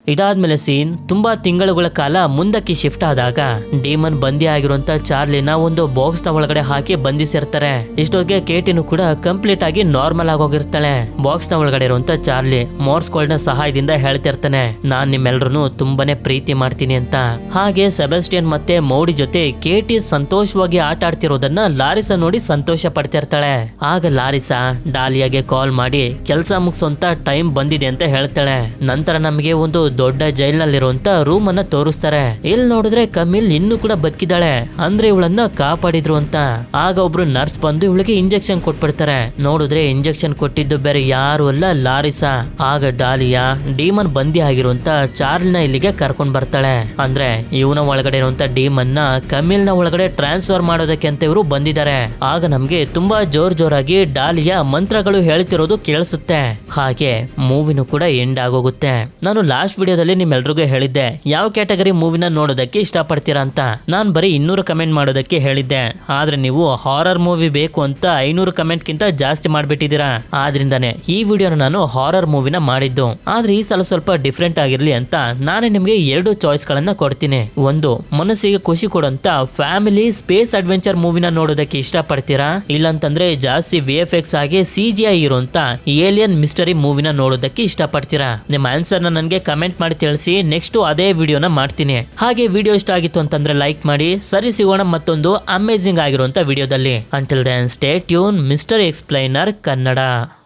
ಇದಾದ್ಮೇಲೆ ಸೀನ್ ತುಂಬಾ ತಿಂಗಳುಗಳ ಕಾಲ ಮುಂದಕ್ಕೆ ಶಿಫ್ಟ್ ಆದಾಗ ಡೀಮನ್ ಬಂದಿ ಆಗಿರುವಂತ ಚಾರ್ಲಿನ ಒಂದು ಬಾಕ್ಸ್ ನ ಒಳಗಡೆ ಹಾಕಿ ಬಂಧಿಸಿರ್ತಾರೆ. ಇಷ್ಟೊತ್ತಿಗೆ ಕೇಟಿನು ಕೂಡ ಕಂಪ್ಲೀಟ್ ಆಗಿ ನಾರ್ಮಲ್ ಆಗೋಗಿರ್ತಾಳೆ. ಬಾಕ್ಸ್ ನ ಒಳಗಡೆ ಇರುವಂತ ಚಾರ್ಲಿ ಮೋರ್ಸ್ ಕೋಡ್ ನ ಸಹಾಯದಿಂದ ಹೇಳ್ತಿರ್ತಾನೆ, ನಾನ್ ನಿಮ್ಮೆಲ್ರನ್ನು ತುಂಬಾನೇ ಪ್ರೀತಿ ಮಾಡ್ತೀನಿ ಅಂತ. ಹಾಗೆ ಸೆಬಾಸ್ಟಿಯನ್ ಮತ್ತೆ ಮೌಡಿ ಜೊತೆ ಕೇಟಿ ಸಂತೋಷವಾಗಿ ಆಟ ಆಡ್ತಿರೋದನ್ನ ಲಾರಿಸಾ ನೋಡಿ ಸಂತೋಷ ಪಡ್ತಿರ್ತಾಳೆ. ಆಗ ಲಾರಿಸಾ ಡಾಲಿಯಾಗೆ ಕಾಲ್ ಮಾಡಿ ಕೆಲಸ ಮುಗಿಸೋಂತ ಟೈಮ್ ಬಂದಿದೆ ಅಂತ ಹೇಳ್ತಾಳೆ. ನಂತರ ನಮಗೆ ಒಂದು ದೊಡ್ಡ ಜೈಲ್ನಲ್ಲಿರುವಂತ ರೂಮ್ ಅನ್ನ ತೋರಿಸ್ತಾರೆ. ಇಲ್ಲಿ ನೋಡಿದ್ರೆ ಕಮಿಲ್ ಇನ್ನೂ ಕೂಡ ಬದುಕಿದ್ದಾಳೆ, ಅಂದ್ರೆ ಇವಳನ್ನ ಕಾಪಾಡಿದ್ರು ಅಂತ. ಆಗ ಒಬ್ರು ನರ್ಸ್ ಬಂದು ಇವಳಿಗೆ ಇಂಜೆಕ್ಷನ್ ಕೊಟ್ಬಿಡ್ತಾರೆ. ನೋಡಿದ್ರೆ ಇಂಜೆಕ್ಷನ್ ಕೊಟ್ಟಿದ್ದು ಬೇರೆ ಯಾರು ಅಲ್ಲ, ಲಾರಿಸಾ. ಆಗ ಡಾಲಿಯಾ ಡೀಮನ್ ಬಂದಿ ಆಗಿರುವಂತ ಚಾರ್ಲ್ನ ಇಲ್ಲಿಗೆ ಕರ್ಕೊಂಡ್ ಬರ್ತಾಳೆ. ಅಂದ್ರೆ ಇವನ ಒಳಗಡೆ ಇರುವಂತ ಡೀಮನ್ ನ ಕಮಿಲ್ ನ ಒಳಗಡೆ ಟ್ರಾನ್ಸ್ಫರ್ ಮಾಡೋದಕ್ಕೆ ಅಂತ ಇವರು ಬಂದಿದ್ದಾರೆ. ಆಗ ನಮ್ಗೆ ತುಂಬಾ ಜೋರಾಗಿ ಡಾಲಿಯಾ ಮಂತ್ರಗಳು ಹೇಳ್ತಿರೋದು ಕೇಳಿಸುತ್ತೆ. ಹಾಗೆ ಮೂವಿನೂ ಕೂಡ ಎಂಡ್ ಆಗೋಗುತ್ತೆ. ನಾನು ಲಾಸ್ಟ್ ವಿಡಿಯೋದಲ್ಲಿ ನಿಮ್ಮೆಲ್ರಿಗೂ ಹೇಳಿದ್ದೆ ಯಾವ ಕ್ಯಾಟಗರಿ ಮೂವಿನ ನೋಡೋದಕ್ಕೆ ಇಷ್ಟಪಡ್ತೀರಾ ಅಂತ. ನಾನ್ ಬರೀ 200 ಕಮೆಂಟ್ ಮಾಡೋದಕ್ಕೆ ಹೇಳಿದ್ದೆ, ಆದ್ರೆ ನೀವು ಹಾರರ್ ಮೂವಿ ಬೇಕು ಅಂತ 500 ಕಮೆಂಟ್ ಗಿಂತ ಜಾಸ್ತಿ ಮಾಡ್ಬಿಟ್ಟಿದ್ದೀರಾ. ಆದ್ರಿಂದಾನೆ ಈ ವಿಡಿಯೋನ ನಾನು ಹಾರರ್ ಮೂವಿನ ಮಾಡಿದ್ದು. ಆದ್ರೆ ಈ ಸಲ ಸ್ವಲ್ಪ ಡಿಫ್ರೆಂಟ್ ಆಗಿರ್ಲಿ ಅಂತ ನಾನೇ ನಿಮ್ಗೆ 2 ಚಾಯ್ಸ್ ಗಳನ್ನ ಕೊಡ್ತೀನಿ. ಒಂದು, ಮನಸ್ಸಿಗೆ ಖುಷಿ ಕೊಡುವಂತ ಫ್ಯಾಮಿಲಿ ಸ್ಪೇಸ್ ಅಡ್ವೆಂಚರ್ ಮೂವಿನ ನೋಡೋದಕ್ಕೆ ಇಷ್ಟಪಡ್ತೀರಾ, ಇಲ್ಲಂತಂದ್ರೆ ಜಾಸ್ತಿ VFX ಆಗಿ CGI ಇರುವಂತ ಏಲಿಯನ್ ಮಿಸ್ಟರಿ ಮೂವಿನ ನೋಡೋದಕ್ಕೆ ಇಷ್ಟಪಡ್ತೀರಾ? ನಿಮ್ಮ ಆನ್ಸರ್ ನ ನನಗೆ ಕಮೆಂಟ್ ಮಾಡಿ ತಿಳಿಸಿ. ನೆಕ್ಸ್ಟ್ ಅದೇ ವಿಡಿಯೋನ ಮಾಡ್ತೀನಿ. ಹಾಗೆ ವಿಡಿಯೋ ಇಷ್ಟ ಆಗಿತ್ತು ಅಂತಂದ್ರೆ ಲೈಕ್ ಮಾಡಿ. ಸರಿ, ಸಿಗೋಣ ಮತ್ತೊಂದು ಅಮೇಜಿಂಗ್ ಆಗಿರುವಂತ ವಿಡಿಯೋದಲ್ಲಿ. Until then stay tune. Mister explainer Kannada.